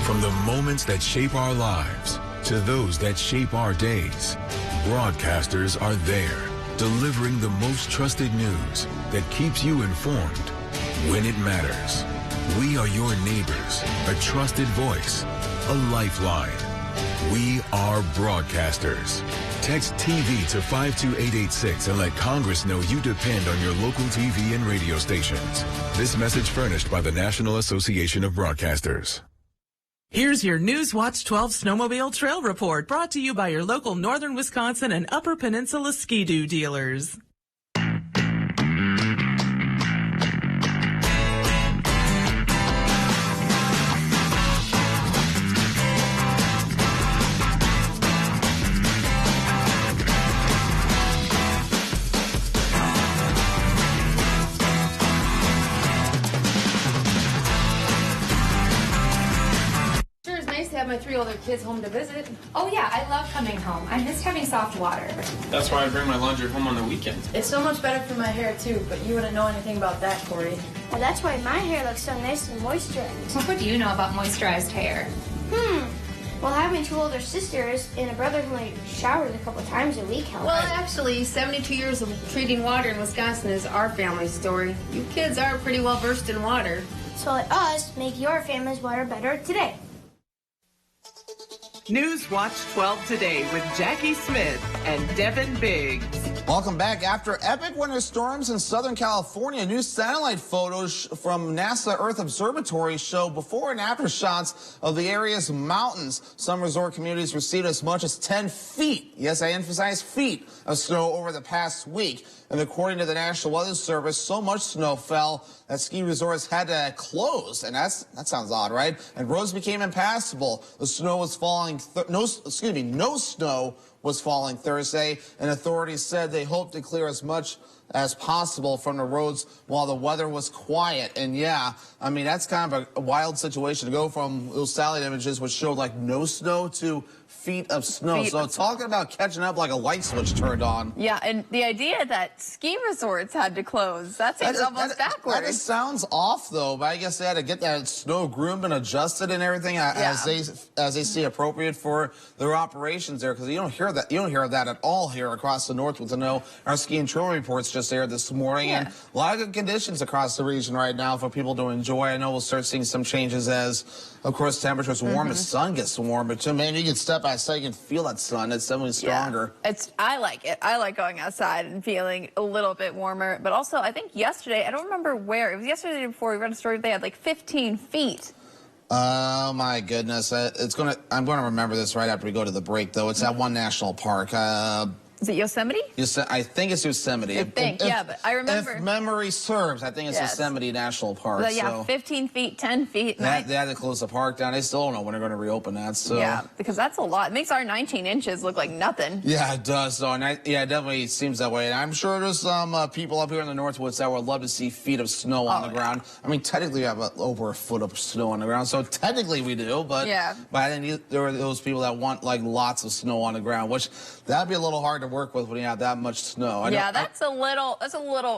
From the moments that shape our lives to those that shape our days, broadcasters are there, delivering the most trusted news that keeps you informed when it matters. We are your neighbors, a trusted voice, a lifeline. We are broadcasters. Text TV to 52886 and let Congress know you depend on your local TV and radio stations. This message furnished by the National Association of Broadcasters. Here's your Newswatch 12 Snowmobile Trail Report, brought to you by your local Northern Wisconsin and Upper Peninsula Ski-Doo dealers. Have my 3 older kids home to visit. Oh yeah, I love coming home. I missed having soft water. That's why I bring my laundry home on the weekends. It's so much better for my hair too, but you wouldn't know anything about that, Corey. Well, that's why my hair looks so nice and moisturized. What do you know about moisturized hair? Well, having 2 older sisters and a brother who only showers a couple times a week helps. Well, actually, 72 years of treating water in Wisconsin is our family story. You kids are pretty well versed in water. So let us make your family's water better today. Newswatch 12 Today with Jackie Smith and Devin Biggs. Welcome back. After epic winter storms in Southern California, new satellite photos from NASA Earth Observatory show before and after shots of the area's mountains. Some resort communities received as much as 10 feet, yes, I emphasize feet, of snow over the past week. And according to the National Weather Service, so much snow fell that ski resorts had to close. And that sounds odd, right? And roads became impassable. The snow was falling, no snow was falling Thursday, and authorities said they hoped to clear as much as possible from the roads while the weather was quiet. And yeah, I mean, that's kind of a wild situation to go from those satellite images which showed like no snow to feet of snow. So talking about catching up like a light switch turned on. Yeah, and the idea that ski resorts had to close, that seems almost backwards. That just sounds off, though, but I guess they had to get that snow groomed and adjusted and everything as they see appropriate for their operations there, because you don't hear that at all here across the north. With the know our ski and trail reports just aired this morning, and a lot of good conditions across the region right now for people to enjoy. I know we'll start seeing some changes as, of course, temperatures warm, as sun gets warmer too. Man, you can step outside, you can feel that sun. It's definitely stronger. I like it. I like going outside and feeling a little bit warmer. But also, I think yesterday, I don't remember where, it was yesterday or the day before, we read a story they had like 15 feet. Oh my goodness! I'm going to remember this right after we go to the break, though. It's at one national park. Is it Yosemite? I think it's Yosemite. I think, yeah, but I remember. If memory serves, I think it's Yosemite National Park. But yeah, so 15 feet, 10 feet. they had to close the park down. They still don't know when they're going to reopen that. So yeah, because that's a lot. It makes our 19 inches look like nothing. Yeah, it does. So, and it definitely seems that way. And I'm sure there's some people up here in the Northwoods that would love to see feet of snow on the ground. I mean, technically, we have over a foot of snow on the ground, so technically we do. But I think there are those people that want like lots of snow on the ground, which that'd be a little hard to work with when you have that much snow. That's a little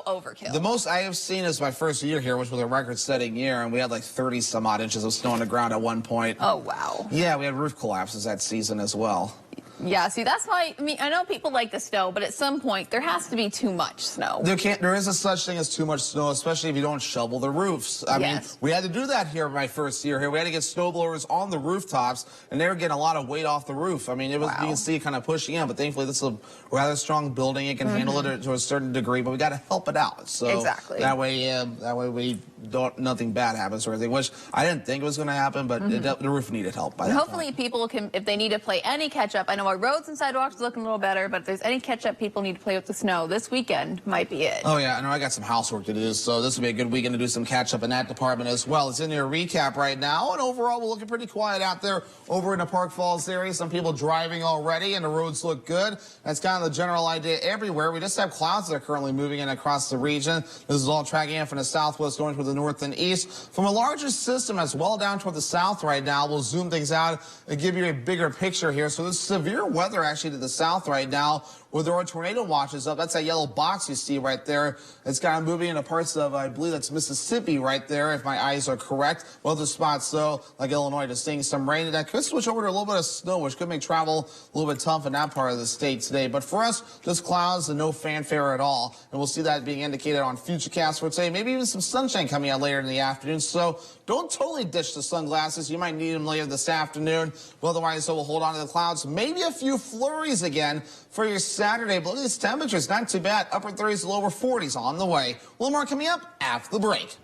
overkill. The most I have seen is my first year here, which was a record-setting year, and we had like 30-some-odd inches of snow on the ground at one point. Oh, wow. Yeah, we had roof collapses that season as well. Yeah, see, that's why, I mean, I know people like the snow, but at some point, there has to be too much snow. There is a such thing as too much snow, especially if you don't shovel the roofs. I mean, we had to do that here my first year here. We had to get snow blowers on the rooftops, and they were getting a lot of weight off the roof. I mean, it was, you can see it kind of pushing in, but thankfully this is a rather strong building. It can handle it to a certain degree, but we got to help it out. So that way we don't, nothing bad happens or anything, which I didn't think was going to happen, but the roof needed help by that hopefully people can, if they need to play any catch-up, I know our roads and sidewalks are looking a little better, but if there's any catch-up people need to play with the snow, this weekend might be it. Oh, yeah, I know I got some housework to do, so this will be a good weekend to do some catch-up in that department as well. It's in your recap right now, and overall, we're looking pretty quiet out there over in the Park Falls area. Some people driving already, and the roads look good. That's kind of the general idea everywhere. We just have clouds that are currently moving in across the region. This is all tracking in from the southwest going toward the north and east. From a larger system as well down toward the south right now, we'll zoom things out and give you a bigger picture here. So there's severe weather actually to the south right now, where there are tornado watches up. That's that yellow box you see right there. It's kind of moving into parts of, I believe that's Mississippi right there, if my eyes are correct. Other spots, though, like Illinois, just seeing some rain. That could switch over to a little bit of snow, which could make travel a little bit tough in that part of the state today. But for us, just clouds and no fanfare at all. And we'll see that being indicated on Futurecast for today. Maybe even some sunshine coming out later in the afternoon. So don't totally ditch the sunglasses. You might need them later this afternoon. But otherwise, so we'll hold on to the clouds. Maybe a few flurries again for your Saturday. But look at these temperatures. Not too bad. Upper 30s to lower 40s on the way. A little more coming up after the break.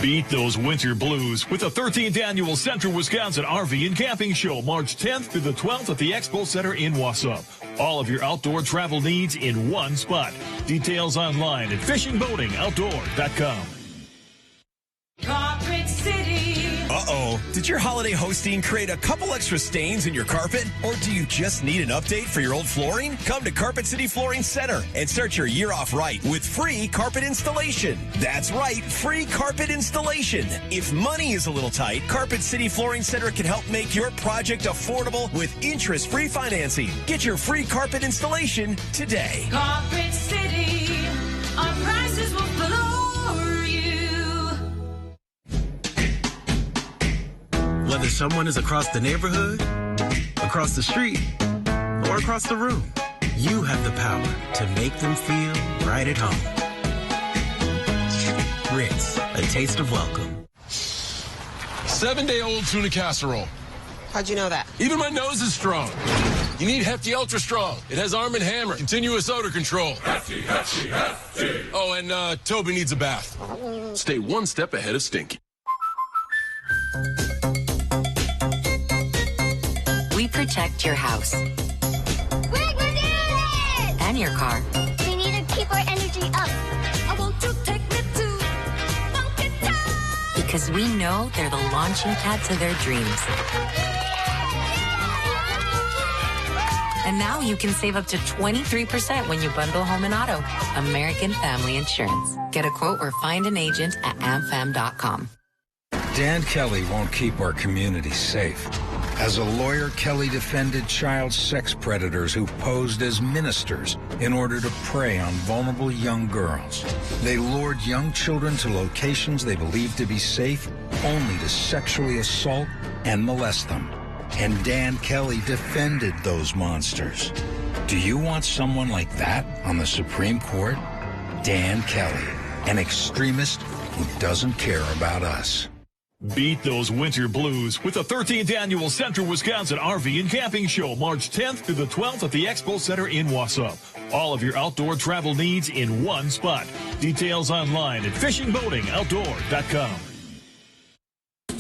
Beat those winter blues with the 13th Annual Central Wisconsin RV and Camping Show, March 10th through the 12th at the Expo Center in Wausau. All of your outdoor travel needs in one spot. Details online at fishingboatingoutdoor.com. Carpet City. Uh-oh. Did your holiday hosting create a couple extra stains in your carpet? Or do you just need an update for your old flooring? Come to Carpet City Flooring Center and start your year off right with free carpet installation. That's right, free carpet installation. If money is a little tight, Carpet City Flooring Center can help make your project affordable with interest-free financing. Get your free carpet installation today. Carpet City, our prices will floor you. Whether someone is across the neighborhood, across the street, or across the room, you have the power to make them feel right at home. Ritz, a taste of welcome. 7-day-old tuna casserole. How'd you know that? Even my nose is strong. You need Hefty Ultra Strong. It has Arm & Hammer, continuous odor control. Hefty, Hefty, Hefty. Oh, and Toby needs a bath. Stay one step ahead of Stinky. We protect your house. Greg, we're doing it! And your car. We need to keep our energy up. I want to take me to Funky Town. Because we know they're the launching pad to their dreams. And now you can save up to 23% when you bundle home and auto. American Family Insurance. Get a quote or find an agent at amfam.com. Dan Kelly won't keep our community safe. As a lawyer, Kelly defended child sex predators who posed as ministers in order to prey on vulnerable young girls. They lured young children to locations they believed to be safe, only to sexually assault and molest them. And Dan Kelly defended those monsters. Do you want someone like that on the Supreme Court? Dan Kelly, an extremist who doesn't care about us. Beat those winter blues with the 13th Annual Central Wisconsin RV and Camping Show, March 10th through the 12th at the Expo Center in Wausau. All of your outdoor travel needs in one spot. Details online at fishingboatingoutdoor.com.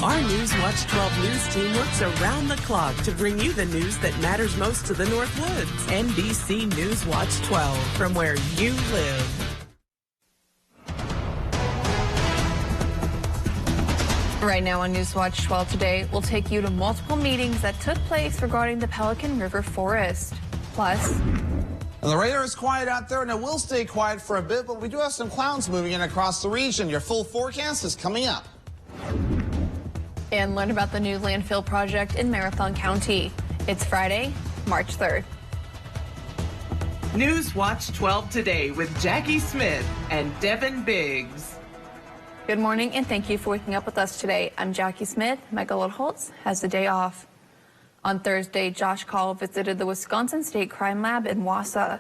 Our Newswatch 12 news team works around the clock to bring you the news that matters most to the North Woods. NBC Newswatch 12, from where you live. Right now on Newswatch 12 today, we'll take you to multiple meetings that took place regarding the Pelican River Forest. Plus, and the radar is quiet out there, and it will stay quiet for a bit, but we do have some clouds moving in across the region. Your full forecast is coming up. And learn about the new landfill project in Marathon County. It's Friday, March 3rd. Newswatch 12 today with Jackie Smith and Devin Biggs. Good morning, and thank you for waking up with us today. I'm Jackie Smith. Michael Holtz has the day off. On Thursday, Josh Call visited the Wisconsin State Crime Lab in Wausau.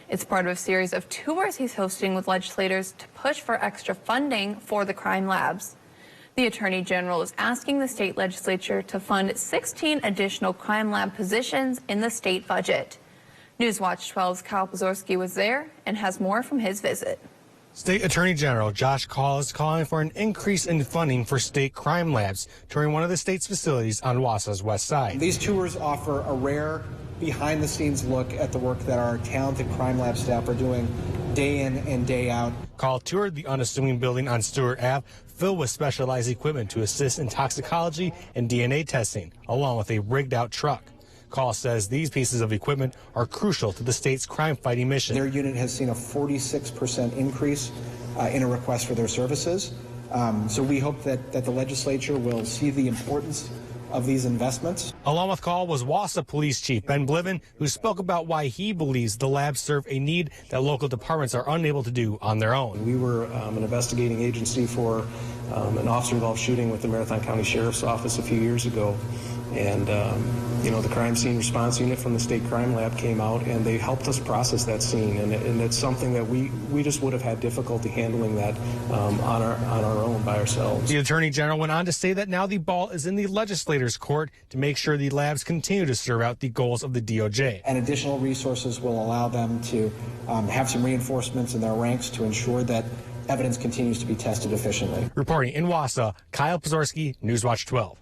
It's part of a series of tours he's hosting with legislators to push for extra funding for the crime labs. The Attorney General is asking the state legislature to fund 16 additional crime lab positions in the state budget. Newswatch 12's Kyle Pozorski was there and has more from his visit. State Attorney General Josh Call is calling for an increase in funding for state crime labs touring one of the state's facilities on Wausau's west side. These tours offer a rare behind-the-scenes look at the work that our talented crime lab staff are doing day in and day out. Call toured the unassuming building on Stewart Ave, filled with specialized equipment to assist in toxicology and DNA testing, along with a rigged-out truck. Call says these pieces of equipment are crucial to the state's crime-fighting mission. Their unit has seen a 46% increase in a request for their services. So we hope that the legislature will see the importance of these investments. Along with Call was Wausau Police Chief Ben Bliven, who spoke about why he believes the labs serve a need that local departments are unable to do on their own. We were an investigating agency for an officer-involved shooting with the Marathon County Sheriff's Office a few years ago. And, the crime scene response unit from the state crime lab came out and they helped us process that scene. And it's something that we just would have had difficulty handling that on our own by ourselves. The Attorney General went on to say that now the ball is in the legislators' court to make sure the labs continue to serve out the goals of the DOJ. And additional resources will allow them to have some reinforcements in their ranks to ensure that evidence continues to be tested efficiently. Reporting in Wausau, Kyle Pozorski, Newswatch 12.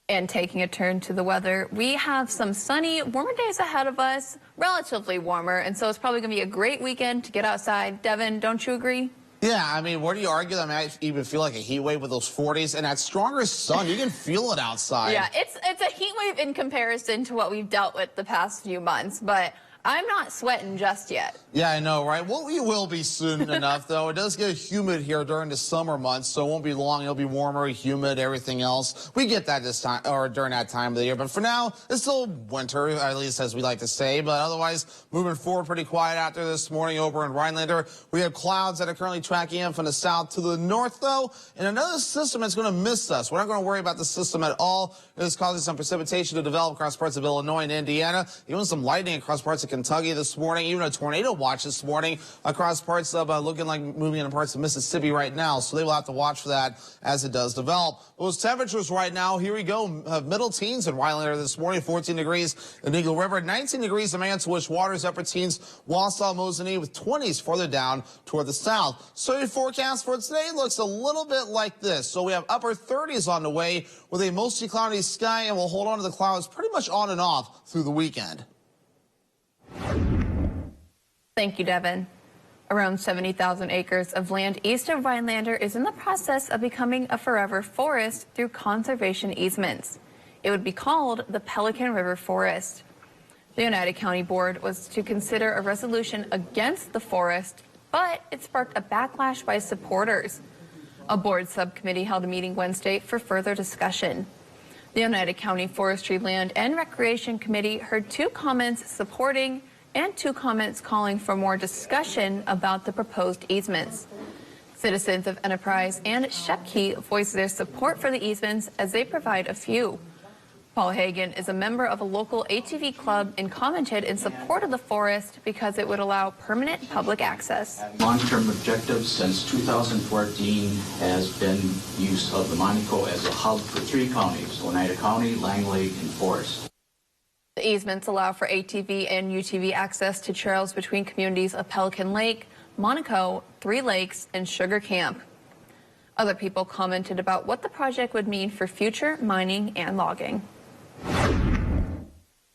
And taking a turn to the weather, we have some sunny, warmer days ahead of us, relatively warmer, and so it's probably going to be a great weekend to get outside. Devin, don't you agree? Yeah, I mean, where do you argue that? I even feel like a heat wave with those 40s, and that stronger sun, you can feel it outside. Yeah, it's a heat wave in comparison to what we've dealt with the past few months, but I'm not sweating just yet. Yeah, I know, right? Well, we will be soon enough, though. It does get humid here during the summer months, so it won't be long. It'll be warmer, humid, everything else. We get that this time, or during that time of the year. But for now, it's still winter, at least as we like to say. But otherwise, moving forward, pretty quiet out there this morning over in Rhinelander. We have clouds that are currently tracking in from the south to the north, though, and another system that's going to miss us. We're not going to worry about the system at all. It is causing some precipitation to develop across parts of Illinois and Indiana, even some lightning across parts of Kentucky this morning, even a tornado watch this morning across parts of looking like moving into parts of Mississippi right now. So they will have to watch for that as it does develop. Those temperatures right now, here we go, middle teens in Rhinelander this morning, 14 degrees in Eagle River, 19 degrees in Manitowish Waters, upper teens, Wausau, Mosinee, with 20s further down toward the south. So your forecast for today looks a little bit like this. So we have upper 30s on the way with a mostly cloudy sky, and we'll hold on to the clouds pretty much on and off through the weekend. Thank you, Devin. Around 70,000 acres of land east of Rhinelander is in the process of becoming a forever forest through conservation easements. It would be called the Pelican River Forest. The Oneida County Board was to consider a resolution against the forest, but it sparked a backlash by supporters. A board subcommittee held a meeting Wednesday for further discussion. The Oneida County Forestry Land and Recreation Committee heard 2 comments supporting and 2 comments calling for more discussion about the proposed easements. Citizens of Enterprise and Shepke voiced their support for the easements as they provide a few. Paul Hagan is a member of a local ATV club and commented in support of the forest because it would allow permanent public access. Long-term objective since 2014 has been use of the Monaco as a hub for 3 counties, Oneida County, Langley, and Forest. The easements allow for ATV and UTV access to trails between communities of Pelican Lake, Monaco, 3 Lakes, and Sugar Camp. Other people commented about what the project would mean for future mining and logging.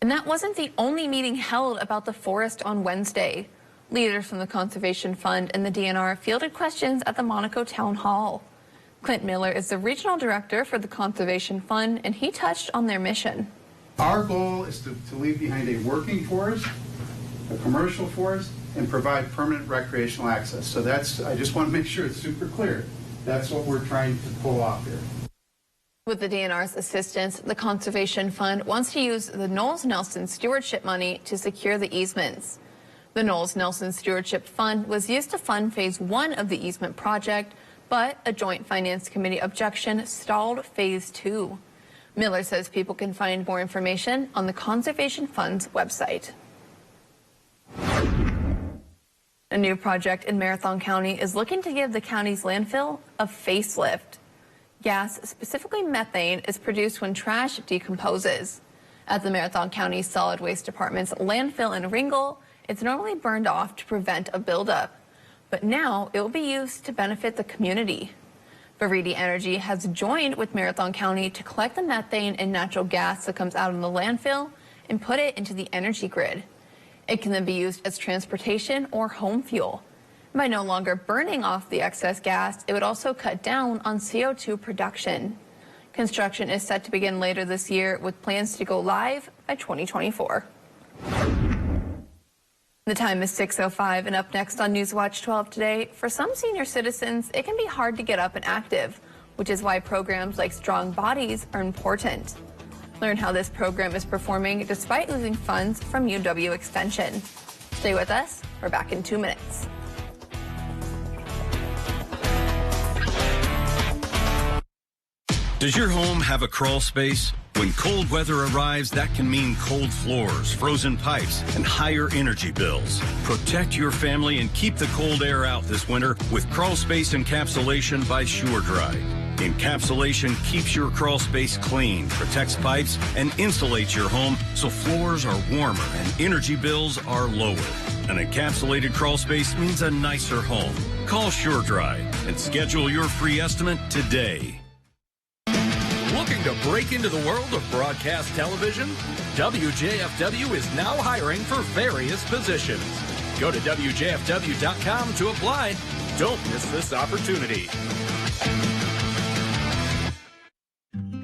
And that wasn't the only meeting held about the forest on Wednesday. Leaders from the Conservation Fund and the DNR fielded questions at the Monaco Town Hall. Clint Miller is the regional director for the Conservation Fund, and he touched on their mission. Our goal is to leave behind a working forest, a commercial forest, and provide permanent recreational access. So I just want to make sure it's super clear. That's what we're trying to pull off here. With the DNR's assistance, the Conservation Fund wants to use the Knowles-Nelson stewardship money to secure the easements. The Knowles-Nelson Stewardship Fund was used to fund Phase 1 of the easement project, but a Joint Finance Committee objection stalled Phase 2. Miller says people can find more information on the Conservation Fund's website. A new project in Marathon County is looking to give the county's landfill a facelift. Gas, specifically methane, is produced when trash decomposes. At the Marathon County Solid Waste Department's landfill in Ringgold, it's normally burned off to prevent a buildup. But now it will be used to benefit the community. Veridi Energy has joined with Marathon County to collect the methane and natural gas that comes out of the landfill and put it into the energy grid. It can then be used as transportation or home fuel. By no longer burning off the excess gas, it would also cut down on CO2 production. Construction is set to begin later this year with plans to go live by 2024. The time is 6:05, and up next on Newswatch 12 today, for some senior citizens, it can be hard to get up and active, which is why programs like Strong Bodies are important. Learn how this program is performing despite losing funds from UW Extension. Stay with us. We're back in 2 minutes. Does your home have a crawl space? When cold weather arrives, that can mean cold floors, frozen pipes, and higher energy bills. Protect your family and keep the cold air out this winter with crawl space encapsulation by SureDry. Encapsulation keeps your crawl space clean, protects pipes, and insulates your home so floors are warmer and energy bills are lower. An encapsulated crawl space means a nicer home. Call SureDry and schedule your free estimate today. Looking to break into the world of broadcast television? WJFW is now hiring for various positions. Go to WJFW.com to apply. Don't miss this opportunity.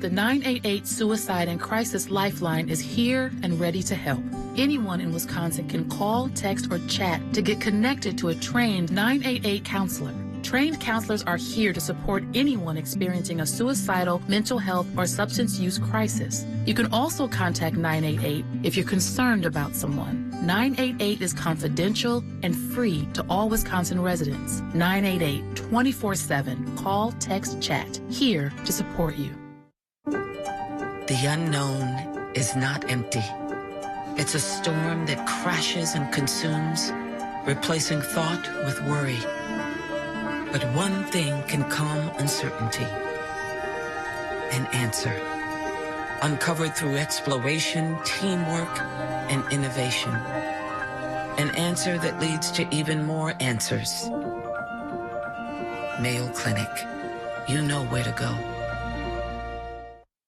The 988 Suicide and Crisis Lifeline is here and ready to help. Anyone in Wisconsin can call, text, or chat to get connected to a trained 988 counselor. Trained counselors are here to support anyone experiencing a suicidal, mental health, or substance use crisis. You can also contact 988 if you're concerned about someone. 988 is confidential and free to all Wisconsin residents. 988 24/7. Call, text, chat. Here to support you. The unknown is not empty. It's a storm that crashes and consumes, replacing thought with worry. But one thing can calm uncertainty. An answer. Uncovered through exploration, teamwork, and innovation. An answer that leads to even more answers. Mayo Clinic. You know where to go.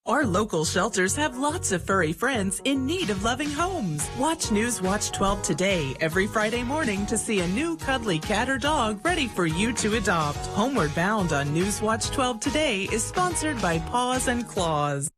Our local shelters have lots of furry friends in need of loving homes. Watch Newswatch 12 today, every Friday morning, to see a new cuddly cat or dog ready for you to adopt. Homeward Bound on Newswatch 12 today is sponsored by Paws and Claws.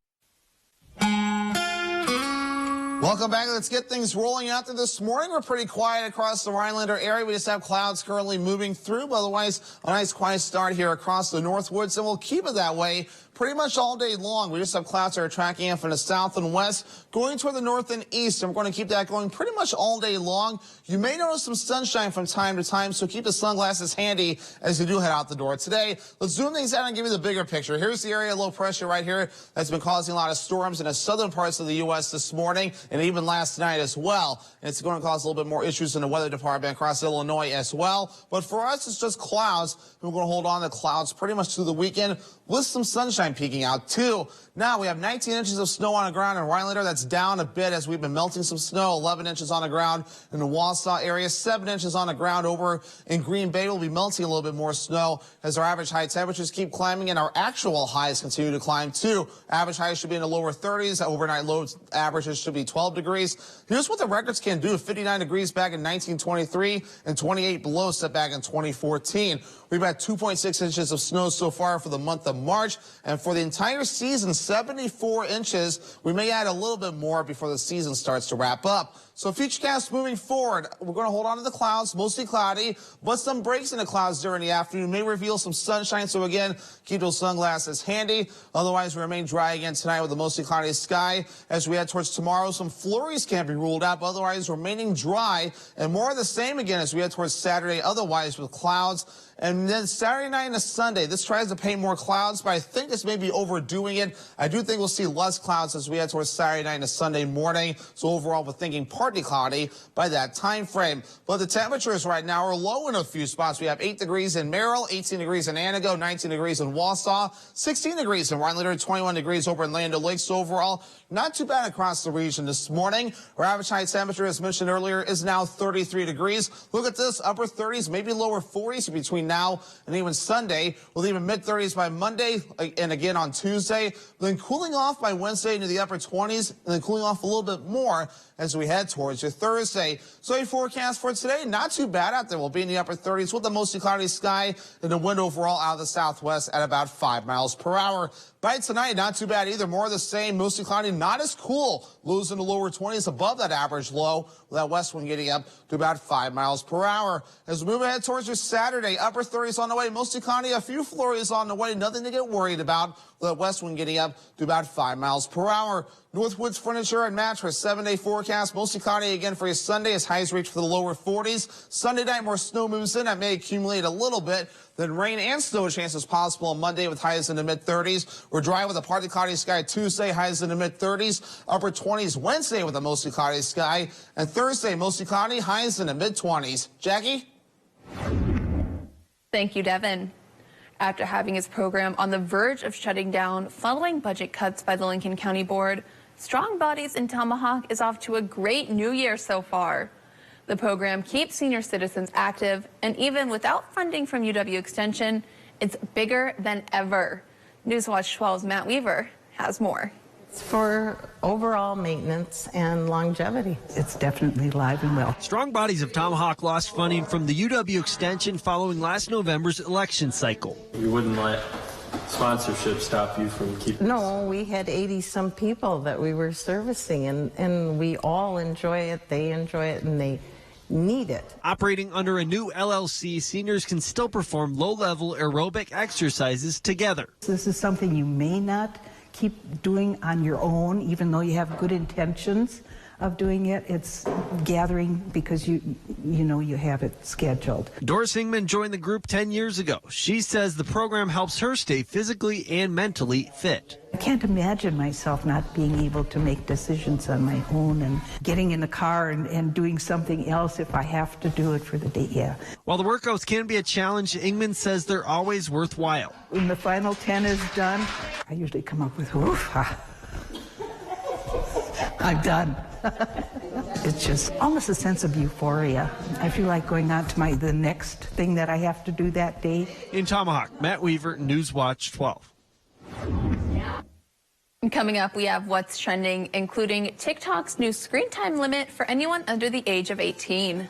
Welcome back. Let's get things rolling out there this morning. We're pretty quiet across the Rhinelander area. We just have clouds currently moving through, but otherwise a nice quiet start here across the Northwoods, and we'll keep it that way pretty much all day long. We just have clouds that are tracking in from the south and west, going toward the north and east, and we're going to keep that going pretty much all day long. You may notice some sunshine from time to time, so keep the sunglasses handy as you do head out the door today. Let's zoom things out and give you the bigger picture. Here's the area of low pressure right here that's been causing a lot of storms in the southern parts of the U.S. this morning. and even last night as well. And it's going to cause a little bit more issues in the weather department across Illinois as well. But for us, it's just clouds. We're going to hold on to clouds pretty much through the weekend with some sunshine peeking out too. Now we have 19 inches of snow on the ground in Rhinelander. That's down a bit as we've been melting some snow. 11 inches on the ground in the Wausau area. 7 inches on the ground over in Green Bay. We'll be melting a little bit more snow as our average high temperatures keep climbing and our actual highs continue to climb too. Average highs should be in the lower 30s. Overnight low averages should be 12 degrees. Here's what the records can do. 59 degrees back in 1923 and 28 below set back in 2014. We've had 2.6 inches of snow so far for the month of March, and for the entire season, 74 inches. We may add a little bit more before the season starts to wrap up. So Futurecast moving forward, we're going to hold on to the clouds, mostly cloudy, but some breaks in the clouds during the afternoon may reveal some sunshine. So again, keep those sunglasses handy. Otherwise, we remain dry again tonight with a mostly cloudy sky. As we head towards tomorrow, some flurries can't be ruled out, but otherwise remaining dry and more of the same again as we head towards Saturday, otherwise with clouds. And then Saturday night and Sunday, this tries to paint more clouds, but I think this may be overdoing it. I do think we'll see less clouds as we head towards Saturday night and Sunday morning. So overall, we're thinking partly cloudy by that time frame. But the temperatures right now are low in a few spots. We have 8 degrees in Merrill, 18 degrees in Antigo, 19 degrees in Wausau, 16 degrees in Rhinelander, 21 degrees over in Land O'Lakes. So overall, not too bad across the region this morning. Our average high temperature, as mentioned earlier, is now 33 degrees. Look at this, upper 30s, maybe lower 40s between now and even Sunday. We'll even mid-30s by Monday and again on Tuesday. Then cooling off by Wednesday into the upper 20s and then cooling off a little bit more as we head towards your Thursday. So your forecast for today, not too bad out there. We'll be in the upper 30s with a mostly cloudy sky and the wind overall out of the southwest at about 5 miles per hour. By tonight, not too bad either. More of the same, mostly cloudy, not as cool. Lows in the lower 20s above that average low, with that west wind getting up to about 5 miles per hour. As we move ahead towards your Saturday, upper 30s on the way, mostly cloudy, a few flurries on the way, nothing to get worried about, with that west wind getting up to about 5 miles per hour. Northwoods Furniture and Mattress, 7-day forecast, mostly cloudy again for your Sunday as highs reach for the lower 40s. Sunday night, more snow moves in. That may accumulate a little bit. Then rain and snow chances possible on Monday with highs in the mid-30s. We're dry with a partly cloudy sky Tuesday, highs in the mid-30s. Upper 20s Wednesday with a mostly cloudy sky. And Thursday, mostly cloudy, highs in the mid-20s. Jackie? Thank you, Devin. After having his program on the verge of shutting down following budget cuts by the Lincoln County Board, Strong Bodies in Tomahawk is off to a great new year so far. The program keeps senior citizens active, and even without funding from UW Extension, it's bigger than ever. Newswatch 12's Matt Weaver has more. It's for overall maintenance and longevity. It's definitely live and well. Strong Bodies of Tomahawk lost funding from the UW Extension following last November's election cycle. You wouldn't let sponsorship stop you from keeping... No, we had 80-some people that we were servicing, and we all enjoy it, they enjoy it, and they need it. Operating under a new LLC, seniors can still perform low-level aerobic exercises together. This is something you may not keep doing on your own, even though you have good intentions of doing it. It's gathering because you know you have it scheduled. Doris Hingman joined the group 10 years ago. She says the program helps her stay physically and mentally fit. I can't imagine myself not being able to make decisions on my own and getting in the car and doing something else if I have to do it for the day. Yeah. While the workouts can be a challenge, Ingman says they're always worthwhile. When the final 10 is done, I usually come up with, oof, I'm done. It's just almost a sense of euphoria. I feel like going on to the next thing that I have to do that day. In Tomahawk, Matt Weaver, Newswatch 12. Coming up, we have what's trending, including TikTok's new screen time limit for anyone under the age of 18.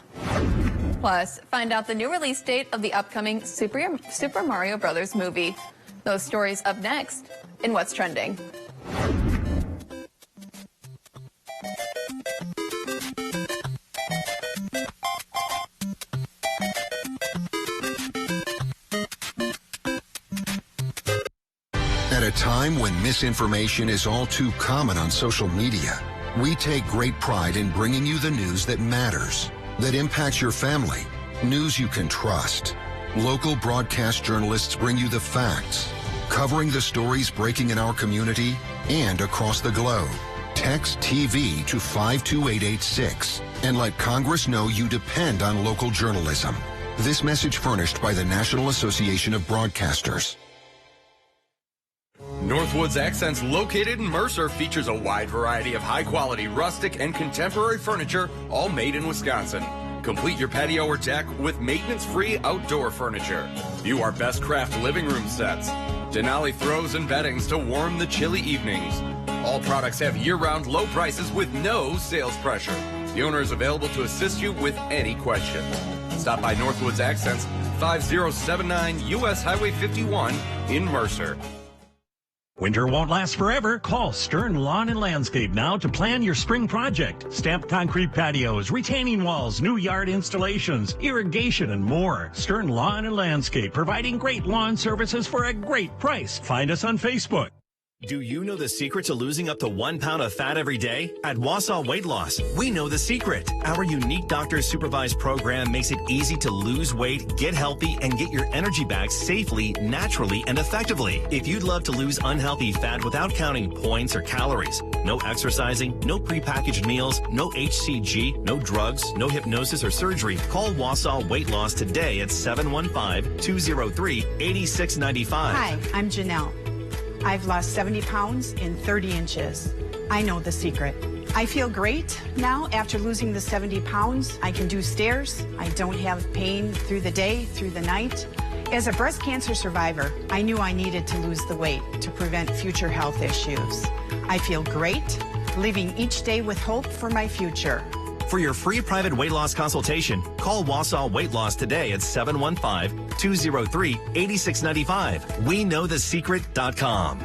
Plus, find out the new release date of the upcoming Super Mario Bros. Movie. Those stories up next in What's Trending. At a time when misinformation is all too common on social media, we take great pride in bringing you the news that matters, that impacts your family, news you can trust. Local broadcast journalists bring you the facts, covering the stories breaking in our community and across the globe. text TV to 52886 and let Congress know you depend on local journalism. This message furnished by the National Association of Broadcasters. Northwoods Accents, located in Mercer, features a wide variety of high-quality rustic and contemporary furniture, all made in Wisconsin. Complete your patio or deck with maintenance-free outdoor furniture. View our best craft living room sets. Denali throws and beddings to warm the chilly evenings. All products have year-round low prices with no sales pressure. The owner is available to assist you with any questions. Stop by Northwoods Accents, 5079 U.S. Highway 51 in Mercer. Winter won't last forever. Call Stern Lawn and Landscape now to plan your spring project. Stamped concrete patios, retaining walls, new yard installations, irrigation, and more. Stern Lawn and Landscape, providing great lawn services for a great price. Find us on Facebook. Do you know the secret to losing up to 1 pound of fat every day? At Wausau Weight Loss, we know the secret. Our unique doctor-supervised program makes it easy to lose weight, get healthy, and get your energy back safely, naturally, and effectively. If you'd love to lose unhealthy fat without counting points or calories, no exercising, no prepackaged meals, no HCG, no drugs, no hypnosis or surgery, call Wausau Weight Loss today at 715-203-8695. Hi, I'm Janelle. I've lost 70 pounds in 30 inches. I know the secret. I feel great now after losing the 70 pounds. I can do stairs. I don't have pain through the day, through the night. As a breast cancer survivor, I knew I needed to lose the weight to prevent future health issues. I feel great, living each day with hope for my future. For your free private weight loss consultation, call Wausau Weight Loss today at 715-203-8695. WeKnowTheSecret.com.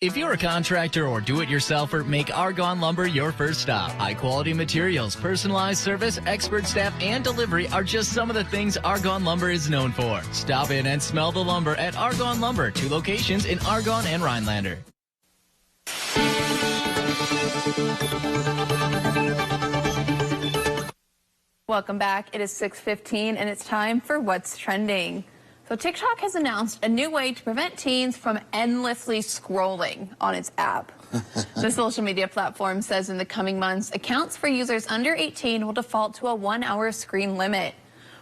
If you're a contractor or do-it-yourselfer, make Argonne Lumber your first stop. High-quality materials, personalized service, expert staff, and delivery are just some of the things Argonne Lumber is known for. Stop in and smell the lumber at Argonne Lumber, 2 locations in Argonne and Rhinelander. Welcome back. It is 6:15 and it's time for What's Trending. So TikTok has announced a new way to prevent teens from endlessly scrolling on its app. The social media platform says in the coming months, accounts for users under 18 will default to a 1-hour screen limit.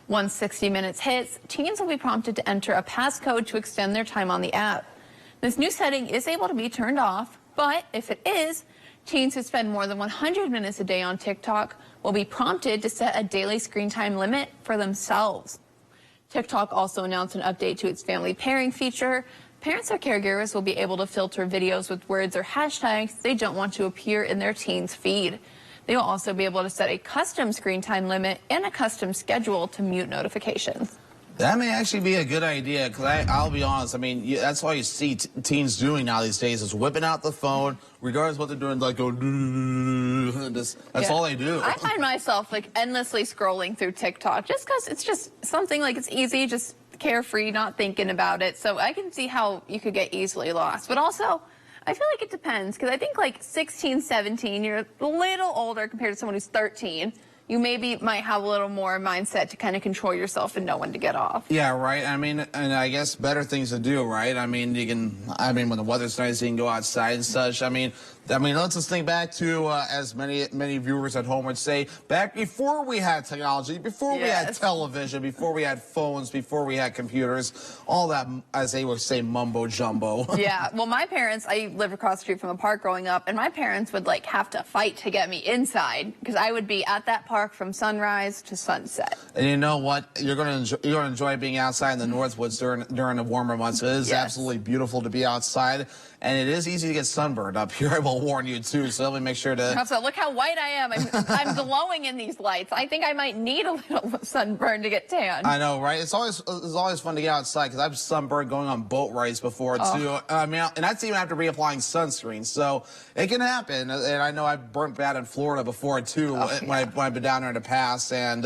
Once 60 minutes hits, teens will be prompted to enter a passcode to extend their time on the app. This new setting is able to be turned off, but if it is, teens who spend more than 100 minutes a day on TikTok will be prompted to set a daily screen time limit for themselves. TikTok also announced an update to its family pairing feature. Parents or caregivers will be able to filter videos with words or hashtags they don't want to appear in their teen's feed. They will also be able to set a custom screen time limit and a custom schedule to mute notifications. That may actually be a good idea, because I'll be honest, I mean, that's all you see teens doing now these days is whipping out the phone, regardless of what they're doing, like go, that's all they do. I find myself like endlessly scrolling through TikTok just because it's just something like it's easy, just carefree, not thinking about it. So I can see how you could get easily lost. But also, I feel like it depends, because I think like 16, 17, you're a little older compared to someone who's 13. You maybe might have a little more mindset to kind of control yourself and know when to get off. Yeah, right. I mean, and I guess better things to do, right? I mean, when the weather's nice, you can go outside and such. I mean, let's just think back to, as many viewers at home would say, back before we had technology, before we had television, before we had phones, before we had computers, all that, as they would say, mumbo jumbo. Yeah, well, my parents, I lived across the street from a park growing up, and my parents would like have to fight to get me inside because I would be at that park from sunrise to sunset. And you know what? You're going to enjoy being outside in the Northwoods during the warmer months. It is absolutely beautiful to be outside, and it is easy to get sunburned up here. I will warn you too. So let me make sure to. So look how white I am. I'm glowing in these lights. I think I might need a little sunburn to get tan. I know, right? It's always fun to get outside because I've sunburned going on boat rides before too. I mean, and that's even after reapplying sunscreen. So it can happen. And I know I've burnt bad in Florida before too when I've been down there in the past. And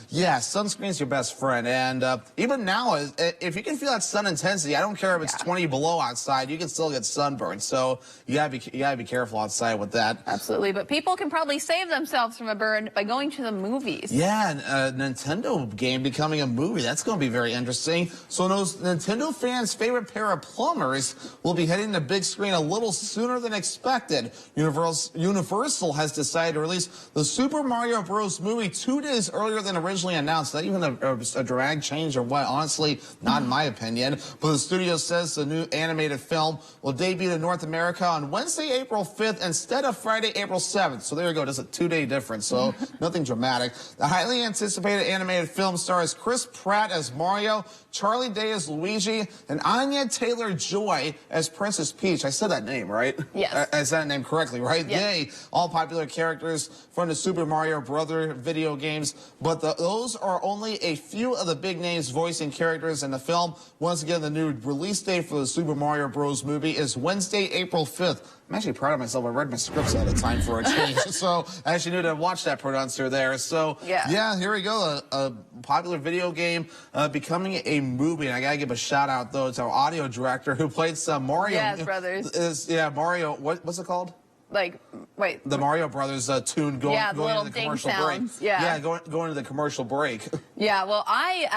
yeah, sunscreen's your best friend. And even now, if you can feel that sun intensity, I don't care if it's 20 below outside, you can still get sunburned. So you gotta be be careful outside with that. Absolutely, but people can probably save themselves from a burn by going to the movies. Yeah, a Nintendo game becoming a movie. That's going to be very interesting. So those Nintendo fans' favorite pair of plumbers will be heading to big screen a little sooner than expected. Universal has decided to release the Super Mario Bros. Movie 2 days earlier than originally announced. Not even a drag change or what? Honestly, not in my opinion. But the studio says the new animated film will debut in North America on Wednesday, April 5th instead of Friday, April 7th. So there you go. Just a 2-day difference. So nothing dramatic. The highly anticipated animated film stars Chris Pratt as Mario, Charlie Day as Luigi, and Anya Taylor-Joy as Princess Peach. I said that name, right? Yes. I said that name correctly, right? Yes. They, all popular characters from the Super Mario Brother video games, but those are only a few of the big names voicing characters in the film. Once again, the new release date for the Super Mario Bros. Movie is Wednesday, April 5th. I'm actually proud of myself. I read my scripts at a time for a change, so I actually knew to watch that producer there. So, yeah, here we go. A popular video game becoming a movie. And I got to give a shout out, though, to our audio director who played some Mario. Yes, brothers. Mario. What's it called? Like, wait. The Mario Brothers tune going into the commercial break. Yeah, going to the commercial break. Yeah, well, I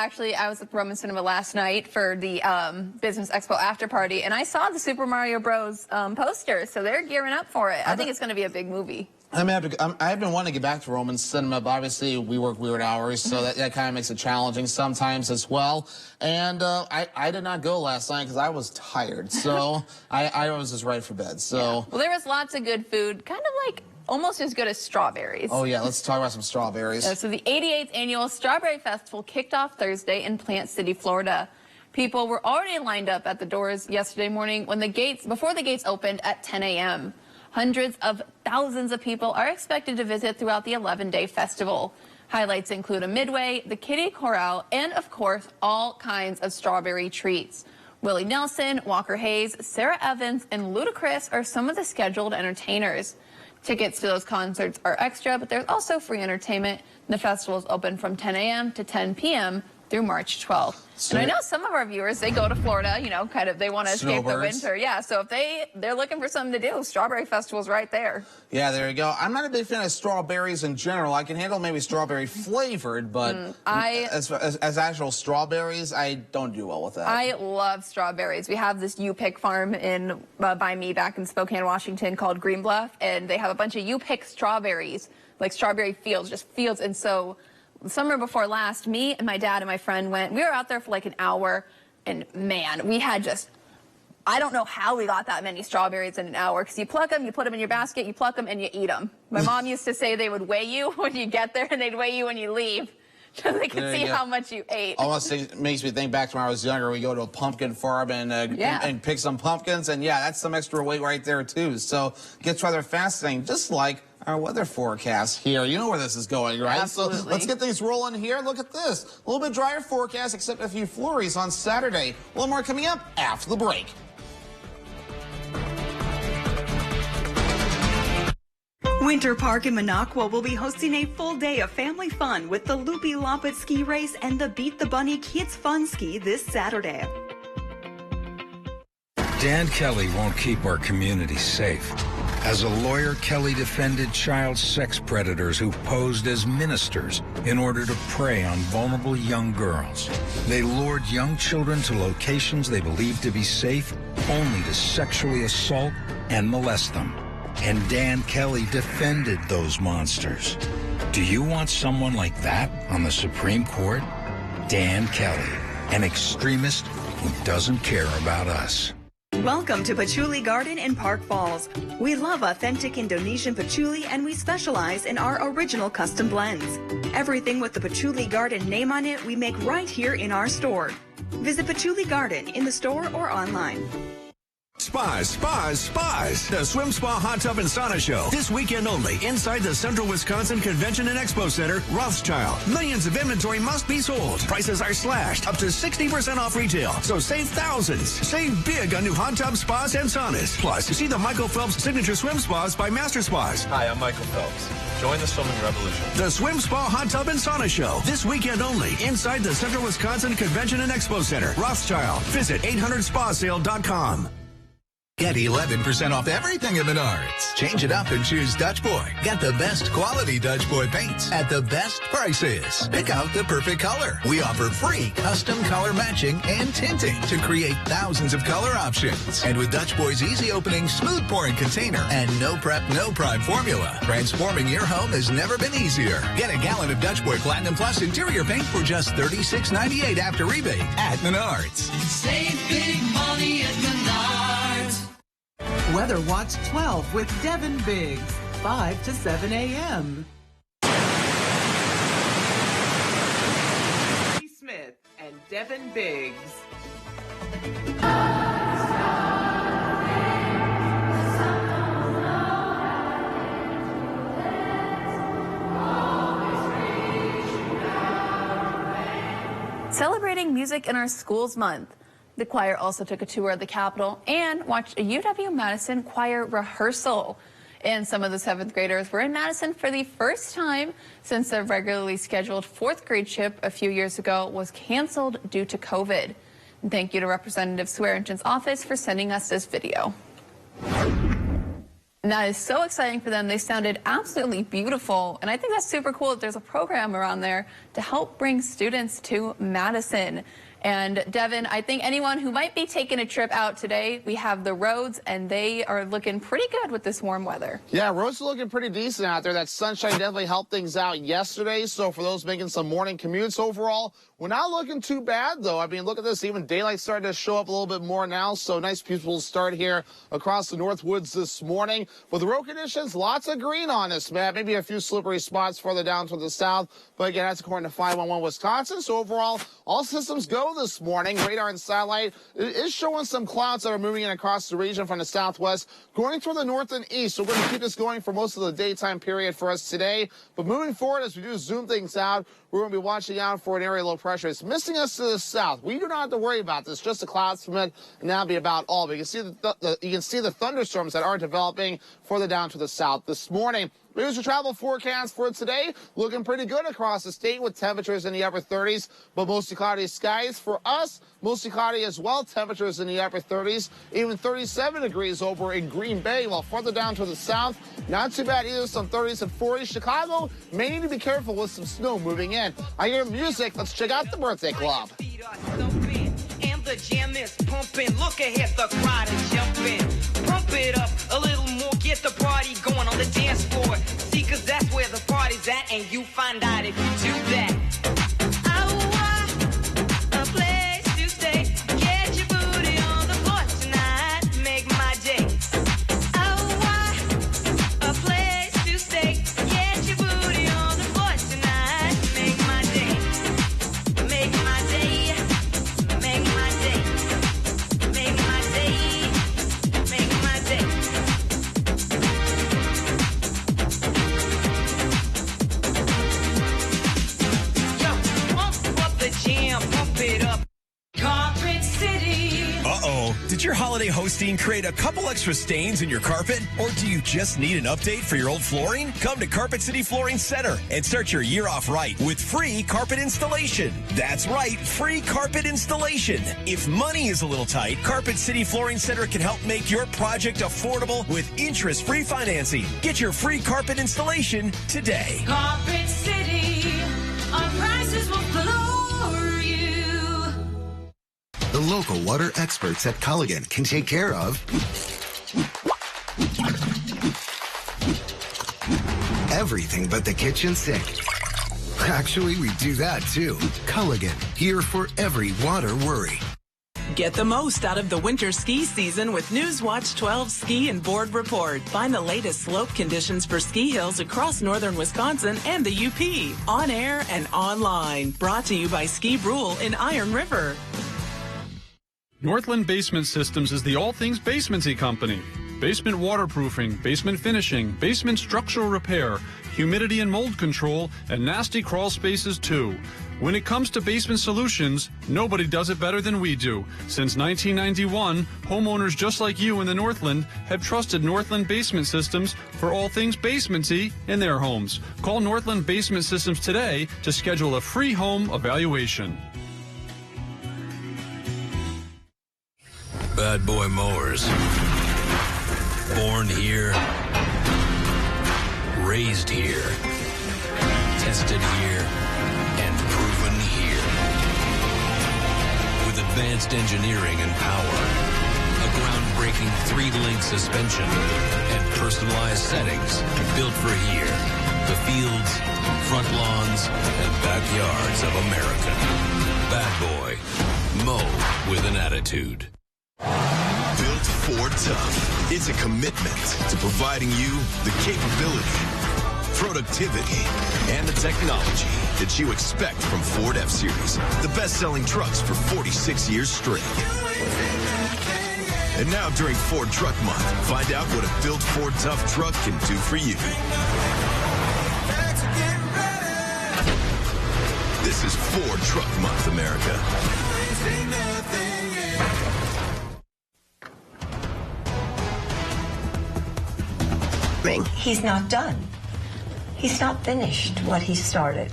was at the Roman Cinema last night for the Business Expo after party, and I saw the Super Mario Bros. Poster, so they're gearing up for it. I think it's going to be a big movie. I've been wanting to get back to Roman Cinema, but obviously we work weird hours, so that kind of makes it challenging sometimes as well. And I did not go last night because I was tired, so I was just ready for bed. So well, there was lots of good food, kind of like almost as good as strawberries. Oh yeah, let's talk about some strawberries. So the 88th annual Strawberry Festival kicked off Thursday in Plant City, Florida. People were already lined up at the doors yesterday morning before the gates opened at 10 a.m. Hundreds of thousands of people are expected to visit throughout the 11-day festival. Highlights include a midway, the kiddie corral, and of course, all kinds of strawberry treats. Willie Nelson, Walker Hayes, Sarah Evans, and Ludacris are some of the scheduled entertainers. Tickets to those concerts are extra, but there's also free entertainment. The festival is open from 10 a.m. to 10 p.m. through March 12th. And I know some of our viewers, they go to Florida, they want to escape the winter. Yeah, so if they're looking for something to do, Strawberry Festival's right there. Yeah, there you go. I'm not a big fan of strawberries in general. I can handle maybe strawberry flavored, but as actual strawberries, I don't do well with that. I love strawberries. We have this U-Pick farm by me back in Spokane, Washington called Green Bluff, and they have a bunch of U-Pick strawberries, like strawberry fields, just fields. And so the summer before last, me and my dad and my friend we were out there for like an hour, and man, we had I don't know how we got that many strawberries in an hour, because you pluck them, you put them in your basket, you pluck them, and you eat them. My mom used to say they would weigh you when you get there, and they'd weigh you when you leave, so they could see how much you ate. Almost makes me think back to when I was younger. We go to a pumpkin farm and pick some pumpkins, and yeah, that's some extra weight right there too. So it gets rather fascinating, just like our weather forecast here. You know where this is going, right? Absolutely. So let's get things rolling here. Look at this. A little bit drier forecast, except a few flurries on Saturday. A little more coming up after the break. Winter Park in Minocqua will be hosting a full day of family fun with the Loopy Lompet Ski Race and the Beat the Bunny Kids Fun Ski this Saturday. Dan Kelly won't keep our community safe. As a lawyer, Kelly defended child sex predators who posed as ministers in order to prey on vulnerable young girls. They lured young children to locations they believed to be safe, only to sexually assault and molest them. And Dan Kelly defended those monsters. Do you want someone like that on the Supreme Court? Dan Kelly, an extremist who doesn't care about us. Welcome to Patchouli Garden in Park Falls. We love authentic Indonesian patchouli, and we specialize in our original custom blends. Everything with the Patchouli Garden name on it we make right here in our store. Visit Patchouli Garden in the store or online. Spas. The Swim Spa Hot Tub and Sauna Show. This weekend only, inside the Central Wisconsin Convention and Expo Center, Rothschild. Millions of inventory must be sold. Prices are slashed, up to 60% off retail. So save thousands. Save big on new hot tub spas and saunas. Plus, see the Michael Phelps Signature Swim Spas by Master Spas. Hi, I'm Michael Phelps. Join the swimming revolution. The Swim Spa Hot Tub and Sauna Show. This weekend only, inside the Central Wisconsin Convention and Expo Center, Rothschild. Visit 800spasale.com. Get 11% off everything at Menards. Change it up and choose Dutch Boy. Get the best quality Dutch Boy paints at the best prices. Pick out the perfect color. We offer free custom color matching and tinting to create thousands of color options. And with Dutch Boy's easy opening, smooth pouring container and no prep, no prime formula, transforming your home has never been easier. Get a gallon of Dutch Boy Platinum Plus interior paint for just $36.98 after rebate at Menards. Save big money at Menards. Weather Watch 12 with Devin Biggs, 5 to 7 a.m. Smith and Devin Biggs. Celebrating Music in Our Schools Month. The choir also took a tour of the Capitol and watched a UW-Madison choir rehearsal. And some of the 7th graders were in Madison for the first time since the regularly scheduled 4th grade trip a few years ago was canceled due to COVID. And thank you to Representative Swearingen's office for sending us this video. And that is so exciting for them. They sounded absolutely beautiful. And I think that's super cool that there's a program around there to help bring students to Madison. And Devin, I think anyone who might be taking a trip out today, we have the roads, and they are looking pretty good with this warm weather. Yeah, roads are looking pretty decent out there. That sunshine definitely helped things out yesterday. So for those making some morning commutes overall, we're not looking too bad, though. I mean, look at this. Even daylight starting to show up a little bit more now. So nice peaceful start here across the North Woods this morning. With the road conditions, lots of green on this map. Maybe a few slippery spots further down to the south. But again, that's according to 511 Wisconsin. So overall, all systems go this morning. Radar and satellite is showing some clouds that are moving in across the region from the southwest, going toward the north and east. So we're going to keep this going for most of the daytime period for us today. But moving forward, as we do zoom things out, we're going to be watching out for an area of low pressure. It's missing us to the south. We do not have to worry about this. Just the clouds from it, and that'll be about all. But you can see the thunderstorms that are developing further down to the south this morning. Here's your travel forecast for today. Looking pretty good across the state with temperatures in the upper 30s, but mostly cloudy skies for us. Mostly cloudy as well. Temperatures in the upper 30s, even 37 degrees over in Green Bay, while further down to the south, not too bad either. Some 30s and 40s. Chicago may need to be careful with some snow moving in. I hear music. Let's check out the Birthday Club. And the jam is pumping. Look ahead, the crowd is jumping. Pump it up a little more. Get the party going on the dance floor. See, cause that's where the party's at, and you find out if you do that. A place to stay. Get your booty on the floor tonight. Make my day. A place to stay. Get your booty on the floor tonight. Make my day. Make my day. Make my day. Make my day. Make my day. Yo, pump up the jam, pump it up. Carpet City. Uh-oh. Did your holiday hosting create a couple extra stains in your carpet? Or do you just need an update for your old flooring? Come to Carpet City Flooring Center and start your year off right with free carpet installation. That's right, free carpet installation. If money is a little tight, Carpet City Flooring Center can help make your project affordable with interest-free financing. Get your free carpet installation today. Carpet City. Our prices will floor you. The local water experts at Culligan can take care of everything but the kitchen sink. Actually, we do that too. Culligan, here for every water worry. Get the most out of the winter ski season with Newswatch 12 Ski and Board Report. Find the latest slope conditions for ski hills across northern Wisconsin and the UP. On air and online. Brought to you by Ski Brule in Iron River. Northland Basement Systems is the all things basementsy company. Basement waterproofing, basement finishing, basement structural repair, humidity and mold control, and nasty crawl spaces too. When it comes to basement solutions, nobody does it better than we do. Since 1991, homeowners just like you in the Northland have trusted Northland Basement Systems for all things basementsy in their homes. Call Northland Basement Systems today to schedule a free home evaluation. Bad Boy Mowers. Born here, raised here, tested here, and proven here. With advanced engineering and power, a groundbreaking 3-link suspension, and personalized settings built for here. The fields, front lawns, and backyards of America. Bad boy. Mow with an attitude. Built Ford Tough. It's a commitment to providing you the capability, productivity, and the technology that you expect from Ford F-Series, the best-selling trucks for 46 years straight. And now during Ford Truck Month, find out what a built Ford Tough truck can do for you. This is Ford Truck Month, America. He's not done. He's not finished what he started.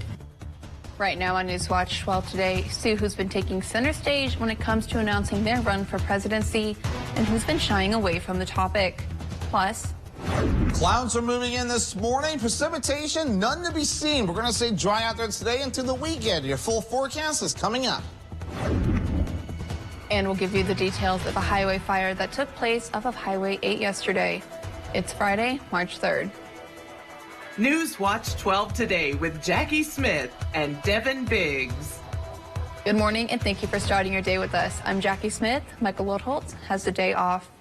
Right now on Newswatch 12 today, Sue, who's been taking center stage when it comes to announcing their run for presidency and who's been shying away from the topic. Plus, clouds are moving in this morning. Precipitation, none to be seen. We're going to stay dry out there today into the weekend. Your full forecast is coming up. And we'll give you the details of a highway fire that took place off of Highway 8 yesterday. It's Friday, March 3rd. Newswatch 12 today with Jackie Smith and Devin Biggs. Good morning and thank you for starting your day with us. I'm Jackie Smith. Michael Lodholtz has the day off.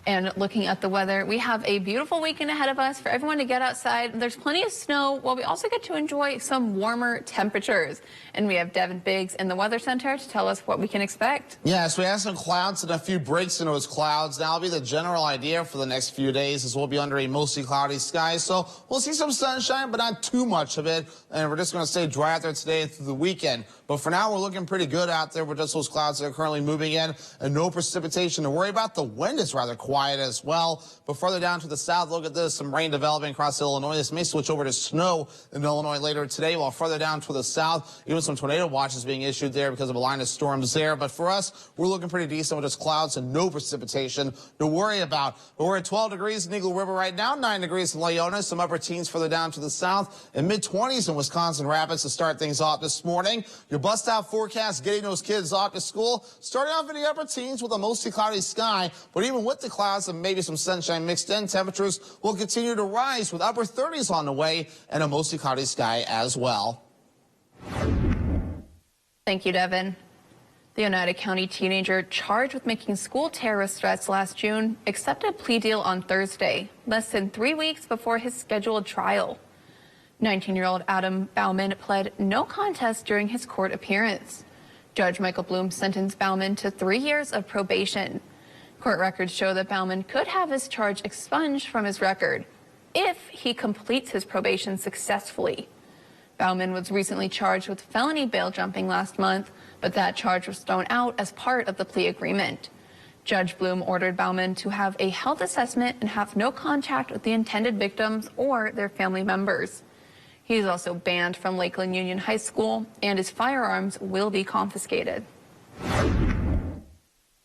And looking at the weather, we have a beautiful weekend ahead of us for everyone to get outside. There's plenty of snow, while we also get to enjoy some warmer temperatures. And we have Devin Biggs in the Weather Center to tell us what we can expect. Yes, we have some clouds and a few breaks in those clouds. That'll be the general idea for the next few days, as we'll be under a mostly cloudy sky. So we'll see some sunshine, but not too much of it. And we're just going to stay dry out there today and through the weekend. But for now, we're looking pretty good out there with just those clouds that are currently moving in and no precipitation to worry about. The wind is rather quiet as well. But further down to the south, look at this, some rain developing across Illinois. This may switch over to snow in Illinois later today, while further down to the south, even some tornado watches being issued there because of a line of storms there. But for us, we're looking pretty decent with just clouds and no precipitation to worry about. But we're at 12 degrees in Eagle River right now, 9 degrees in Leona, some upper teens further down to the south, and mid-20s in Wisconsin Rapids to start things off this morning. Your bus stop forecast getting those kids off to school, starting off in the upper teens with a mostly cloudy sky, but even with the clouds and maybe some sunshine mixed in, temperatures will continue to rise with upper 30s on the way and a mostly cloudy sky as well. Thank you, Devin. The Oneida County teenager charged with making school terrorist threats last June accepted a plea deal on Thursday, less than 3 weeks before his scheduled trial. 19-year-old Adam Bauman pled no contest during his court appearance. Judge Michael Bloom sentenced Bauman to 3 years of probation. Court records show that Bauman could have his charge expunged from his record if he completes his probation successfully. Bauman was recently charged with felony bail jumping last month, but that charge was thrown out as part of the plea agreement. Judge Bloom ordered Bauman to have a health assessment and have no contact with the intended victims or their family members. He is also banned from Lakeland Union High School, and his firearms will be confiscated.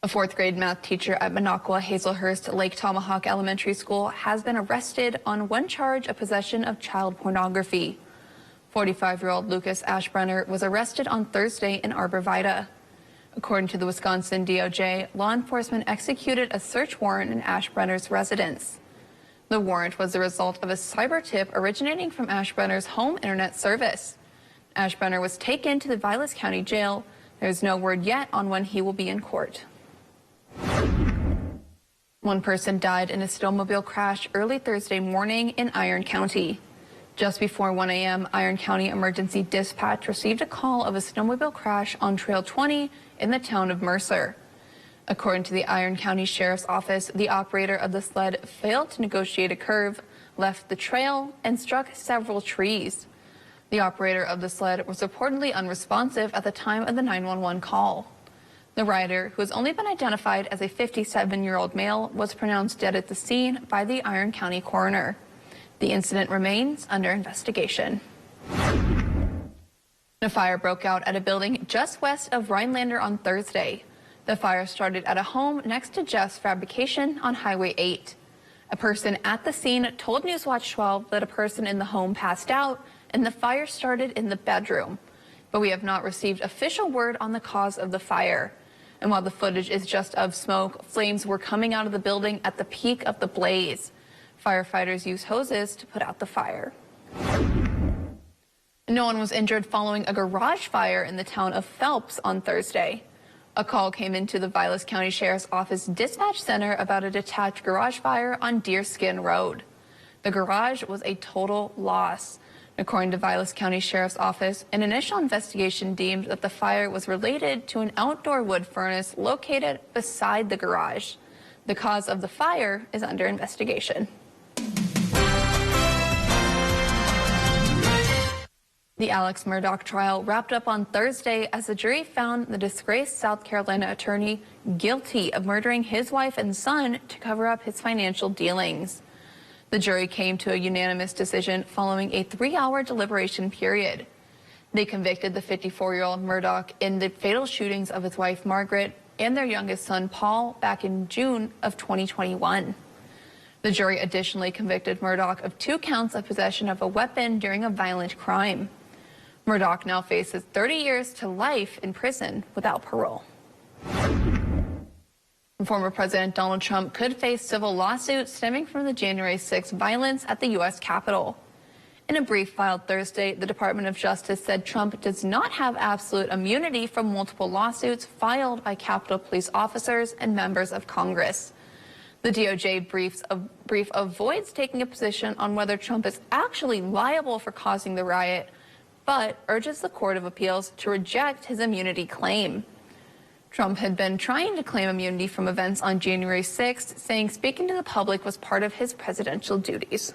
A fourth-grade math teacher at Minocqua Hazelhurst Lake Tomahawk Elementary School has been arrested on one charge of possession of child pornography. 45-year-old Lucas Ashbrenner was arrested on Thursday in Arbor Vitae. According to the Wisconsin DOJ, law enforcement executed a search warrant in Ashbrenner's residence. The warrant was the result of a cyber tip originating from Ashbrenner's home internet service. Ashbrenner was taken to the Vilas County Jail. There's no word yet on when he will be in court. One person died in a snowmobile crash early Thursday morning in Iron County. Just before 1 a.m., Iron County Emergency Dispatch received a call of a snowmobile crash on Trail 20 in the town of Mercer. According to the Iron County Sheriff's Office, the operator of the sled failed to negotiate a curve, left the trail, and struck several trees. The operator of the sled was reportedly unresponsive at the time of the 911 call. The rider, who has only been identified as a 57-year-old male, was pronounced dead at the scene by the Iron County coroner. The incident remains under investigation. A fire broke out at a building just west of Rhinelander on Thursday. The fire started at a home next to Jeff's Fabrication on Highway 8. A person at the scene told Newswatch 12 that a person in the home passed out and the fire started in the bedroom. But we have not received official word on the cause of the fire. And while the footage is just of smoke, flames were coming out of the building at the peak of the blaze. Firefighters used hoses to put out the fire. No one was injured following a garage fire in the town of Phelps on Thursday. A call came into the Vilas County Sheriff's Office dispatch center about a detached garage fire on Deerskin Road. The garage was a total loss. According to Vilas County Sheriff's Office, an initial investigation deemed that the fire was related to an outdoor wood furnace located beside the garage. The cause of the fire is under investigation. The Alex Murdaugh trial wrapped up on Thursday as the jury found the disgraced South Carolina attorney guilty of murdering his wife and son to cover up his financial dealings. The jury came to a unanimous decision following a 3-hour deliberation period. They convicted the 54-year-old Murdaugh in the fatal shootings of his wife Margaret and their youngest son Paul back in June of 2021. The jury additionally convicted Murdaugh of 2 counts of possession of a weapon during a violent crime. Murdaugh now faces 30 years to life in prison without parole. Former President Donald Trump could face civil lawsuits stemming from the January 6th violence at the U.S. Capitol. In a brief filed Thursday, the Department of Justice said Trump does not have absolute immunity from multiple lawsuits filed by Capitol Police officers and members of Congress. The DOJ brief avoids taking a position on whether Trump is actually liable for causing the riot, but urges the Court of Appeals to reject his immunity claim. Trump had been trying to claim immunity from events on January 6th, saying speaking to the public was part of his presidential duties.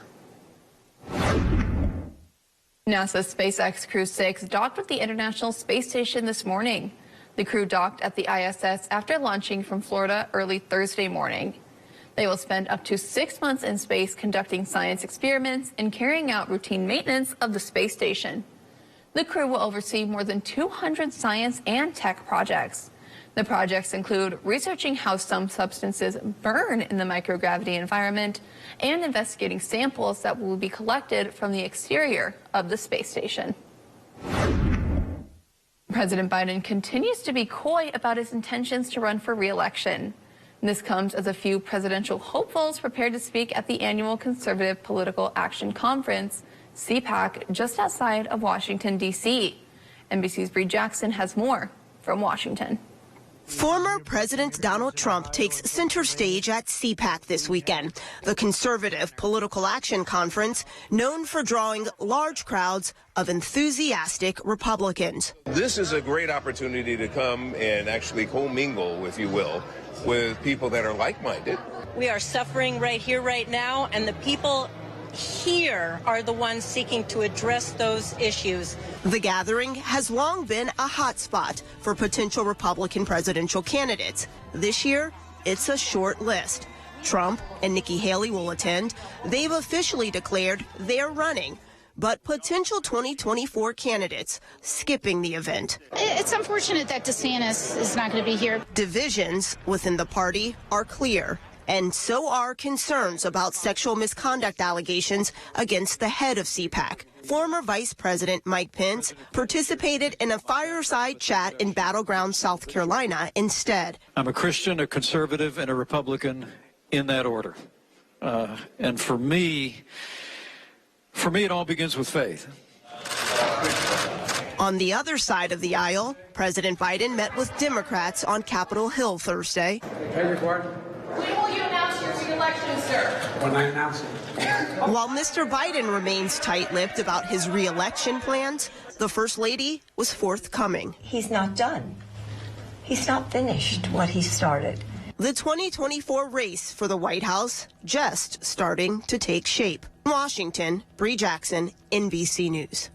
NASA's SpaceX Crew 6 docked with the International Space Station this morning. The crew docked at the ISS after launching from Florida early Thursday morning. They will spend up to 6 months in space conducting science experiments and carrying out routine maintenance of the space station. The crew will oversee more than 200 science and tech projects. The projects include researching how some substances burn in the microgravity environment and investigating samples that will be collected from the exterior of the space station. President Biden continues to be coy about his intentions to run for re-election. This comes as a few presidential hopefuls prepared to speak at the annual Conservative Political Action Conference, CPAC, just outside of Washington, D.C. NBC's Bree Jackson has more from Washington. Former President Donald Trump takes center stage at CPAC this weekend, the Conservative Political Action Conference known for drawing large crowds of enthusiastic Republicans. This is a great opportunity to come and actually commingle, if you will, with people that are like-minded. We are suffering right here, right now, and the people here are the ones seeking to address those issues. The gathering has long been a hot spot for potential Republican presidential candidates. This year, it's a short list. Trump and Nikki Haley will attend. They've officially declared they're running, but potential 2024 candidates skipping the event. It's unfortunate that DeSantis is not going to be here. Divisions within the party are clear. And so are concerns about sexual misconduct allegations against the head of CPAC. Former Vice President Mike Pence participated in a fireside chat in Battleground, South Carolina instead. I'm a Christian, a conservative, and a Republican in that order. And for me, it all begins with faith. On the other side of the aisle, President Biden met with Democrats on Capitol Hill Thursday. When will you announce your re-election, sir? When I announce it. While Mr. Biden remains tight-lipped about his re-election plans, the First Lady was forthcoming. He's not done. He's not finished what he started. The 2024 race for the White House just starting to take shape. Washington, Bree Jackson, NBC News.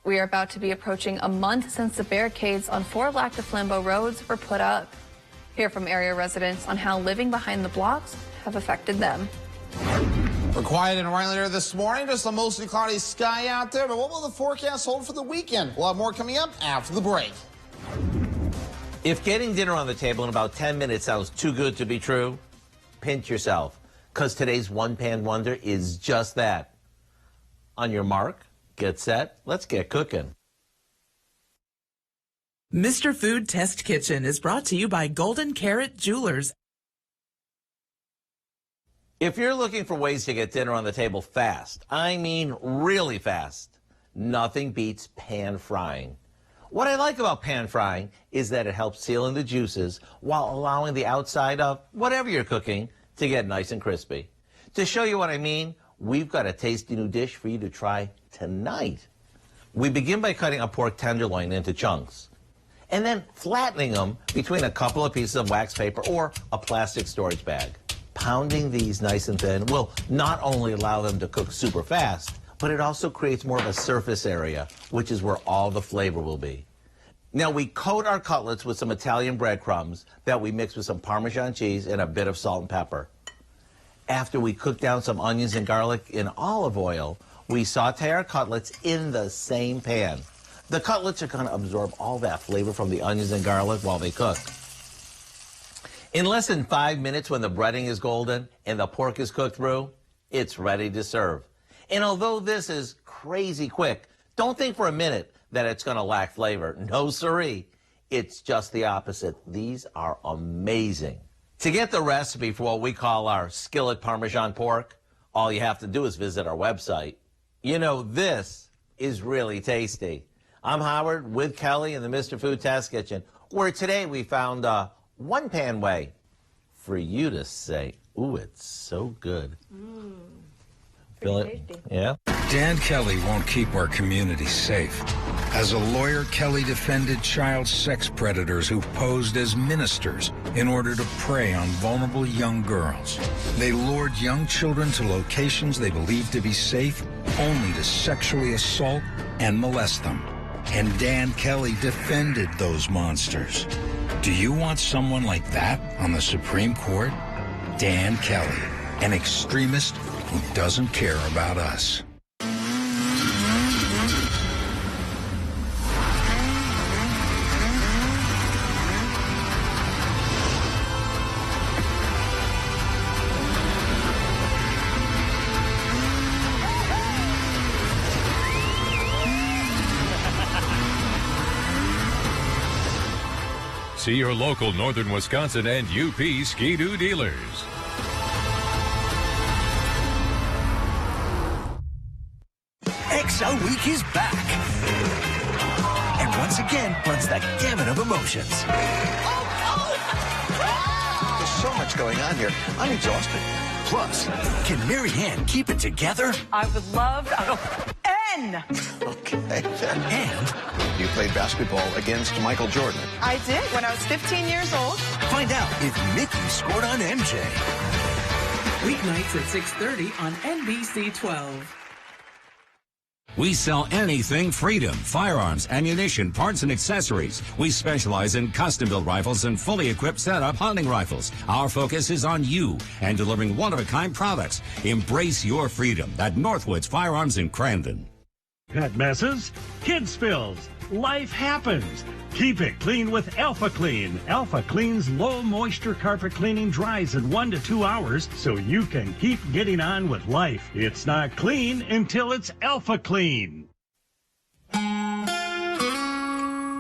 We are about to be approaching a month since the barricades on 4 Lac de Flambeau roads were put up. Hear from area residents on how living behind the blocks have affected them. We're quiet and right there this morning. Just a mostly cloudy sky out there. But what will the forecast hold for the weekend? We'll have more coming up after the break. If getting dinner on the table in about 10 minutes sounds too good to be true, pinch yourself, because today's one-pan wonder is just that. On your mark, get set, let's get cooking. Mr. Food Test Kitchen is brought to you by Golden Carrot Jewelers. If you're looking for ways to get dinner on the table fast, I mean really fast, nothing beats pan frying. What I like about pan frying is that it helps seal in the juices while allowing the outside of whatever you're cooking to get nice and crispy. To show you what I mean, we've got a tasty new dish for you to try tonight. We begin by cutting a pork tenderloin into chunks and then flattening them between a couple of pieces of wax paper or a plastic storage bag. Pounding these nice and thin will not only allow them to cook super fast, but it also creates more of a surface area, which is where all the flavor will be. Now, we coat our cutlets with some Italian breadcrumbs that we mix with some Parmesan cheese and a bit of salt and pepper. After we cook down some onions and garlic in olive oil, we saute our cutlets in the same pan. The cutlets are going to absorb all that flavor from the onions and garlic while they cook. In less than 5 minutes, when the breading is golden and the pork is cooked through, it's ready to serve. And although this is crazy quick, don't think for a minute that it's going to lack flavor. No siree. It's just the opposite. These are amazing. To get the recipe for what we call our skillet Parmesan pork, all you have to do is visit our website. You know, this is really tasty. I'm Howard with Kelly in the Mr. Food Test Kitchen, where today we found a one-pan way for you to say, ooh, it's so good. Feel it? Yeah. Dan Kelly won't keep our community safe. As a lawyer, Kelly defended child sex predators who posed as ministers in order to prey on vulnerable young girls. They lured young children to locations they believed to be safe, only to sexually assault and molest them. And Dan Kelly defended those monsters. Do you want someone like that on the Supreme Court? Dan Kelly, an extremist who doesn't care about us. See your local Northern Wisconsin and UP Ski-Doo dealers. XL Week is back. And once again, runs the gamut of emotions. There's so much going on here. I'm exhausted. Plus, can Mary Ann keep it together? I would love N. Okay. And you played basketball against Michael Jordan. I did when I was 15 years old. Find out if Mickey scored on MJ. Weeknights at 6:30 on NBC 12. We sell anything Freedom, firearms, ammunition, parts, and accessories. We specialize in custom-built rifles and fully equipped setup hunting rifles. Our focus is on you and delivering one-of-a-kind products. Embrace your freedom at Northwoods Firearms in Crandon. Pet messes, kid spills, life happens. Keep it clean with Alpha Clean. Alpha Clean's low moisture carpet cleaning dries in 1 to 2 hours so you can keep getting on with life. It's not clean until it's Alpha Clean.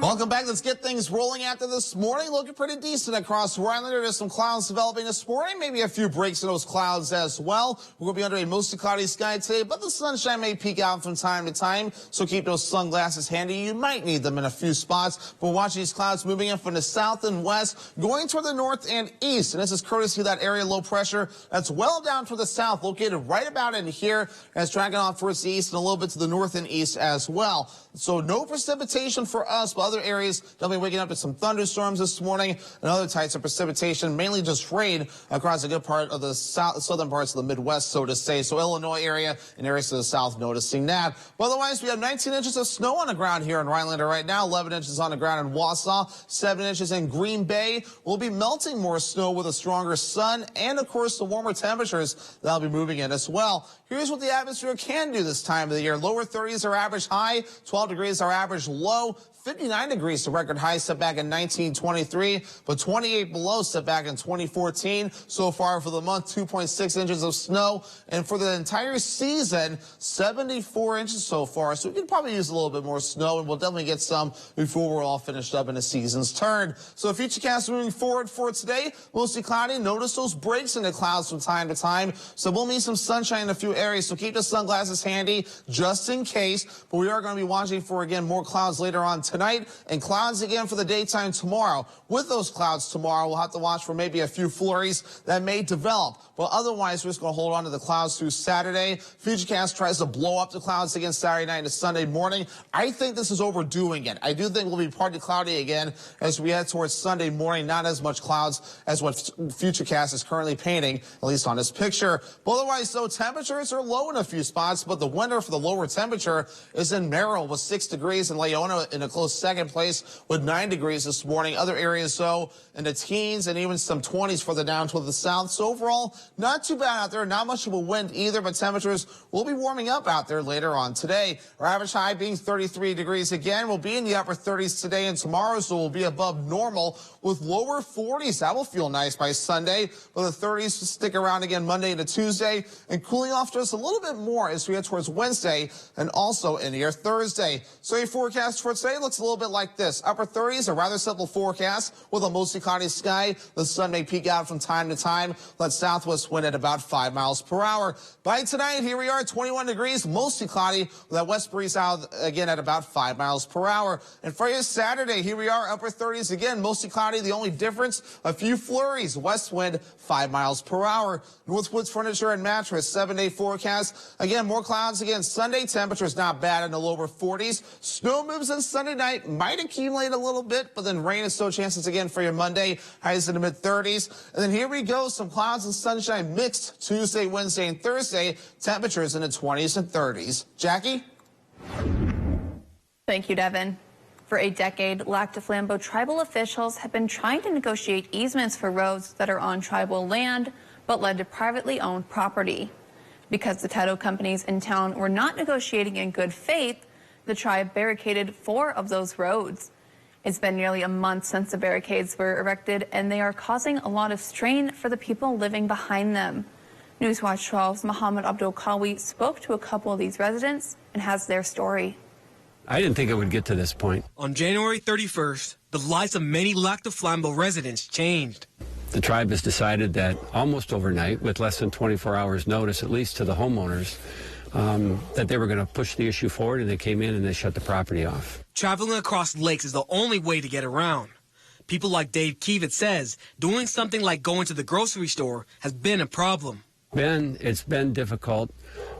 Welcome back. Let's get things rolling after this morning. Looking pretty decent across Rhineland. There's some clouds developing this morning. Maybe a few breaks in those clouds as well. We're going to be under a mostly cloudy sky today, but the sunshine may peek out from time to time, so keep those sunglasses handy. You might need them in a few spots. But watch these clouds moving in from the south and west, going toward the north and east. And this is courtesy of that area low pressure that's well down to the south, located right about in here, and it's dragging off towards the east and a little bit to the north and east as well. So no precipitation for us, but other areas they'll be waking up to some thunderstorms this morning and other types of precipitation, mainly just rain across a good part of the southern parts of the Midwest, so to say. So Illinois area and areas to the south noticing that. But otherwise, we have 19 inches of snow on the ground here in Rhinelander right now, 11 inches on the ground in Wausau, 7 inches in Green Bay. We'll be melting more snow with a stronger sun and, of course, the warmer temperatures that'll be moving in as well. Here's what the atmosphere can do this time of the year. Lower 30s are average high, 12 degrees are average low, 59 degrees, the record high set back in 1923, but 28 below set back in 2014. So far for the month, 2.6 inches of snow, and for the entire season, 74 inches so far. So we could probably use a little bit more snow, and we'll definitely get some before we're all finished up in the season's turn. So Futurecast moving forward for today, mostly cloudy. Notice those breaks in the clouds from time to time. So we'll need some sunshine in a few areas. So keep the sunglasses handy just in case. But we are going to be watching for, again, more clouds later on tonight and clouds again for the daytime tomorrow. With those clouds tomorrow, we'll have to watch for maybe a few flurries that may develop. But otherwise, we're just going to hold on to the clouds through Saturday. Futurecast tries to blow up the clouds again Saturday night into Sunday morning. I think this is overdoing it. I do think we'll be partly cloudy again as we head towards Sunday morning. Not as much clouds as what Futurecast is currently painting, at least on this picture. But otherwise, though, temperatures are low in a few spots, but the winner for the lower temperature is in Merrill with 6 degrees, and Leona in a close second place with 9 degrees this morning. Other areas, though, in the teens and even some 20s further down toward the south. So overall, not too bad out there. Not much of a wind either, but temperatures will be warming up out there later on today. Our average high being 33 degrees again. We'll be in the upper 30s today and tomorrow, so we'll be above normal with lower 40s. That will feel nice by Sunday, but the 30s stick around again Monday into Tuesday, and cooling off just a little bit more as we head towards Wednesday and also into your Thursday. So your forecast for today looks a little bit like this. Upper 30s, a rather simple forecast with a mostly cloudy sky. The sun may peek out from time to time. Let southwest wind at about 5 miles per hour. By tonight, here we are, 21 degrees, mostly cloudy with that west breeze out again at about 5 miles per hour. And for your Saturday, here we are, upper 30s again, mostly cloudy. The only difference, a few flurries, west wind 5 miles per hour. Northwoods Furniture and Mattress, 7-day forecast. Again, more clouds again. Sunday temperatures not bad in the lower 40s. Snow moves on Sunday night, might accumulate a little bit, but then rain is still chances again for your Monday, highs in the mid 30s. And then here we go, some clouds and sunshine mixed Tuesday, Wednesday, and Thursday. Temperatures in the 20s and 30s. Jackie? Thank you, Devin. For a decade, Lac du Flambeau tribal officials have been trying to negotiate easements for roads that are on tribal land, but led to privately owned property. Because the title companies in town were not negotiating in good faith, the tribe barricaded 4 of those roads. It's been nearly a month since the barricades were erected, and they are causing a lot of strain for the people living behind them. Newswatch 12's Mohammed Abdul Kawi spoke to a couple of these residents and has their story. I didn't think it would get to this point. On January 31st, the lives of many Lac du Flambeau residents changed. The tribe has decided that almost overnight, with less than 24 hours notice, at least to the homeowners, that they were going to push the issue forward, and they came in and they shut the property off. Traveling across lakes is the only way to get around. People like Dave Kivitz says doing something like going to the grocery store has been a problem. It's been difficult.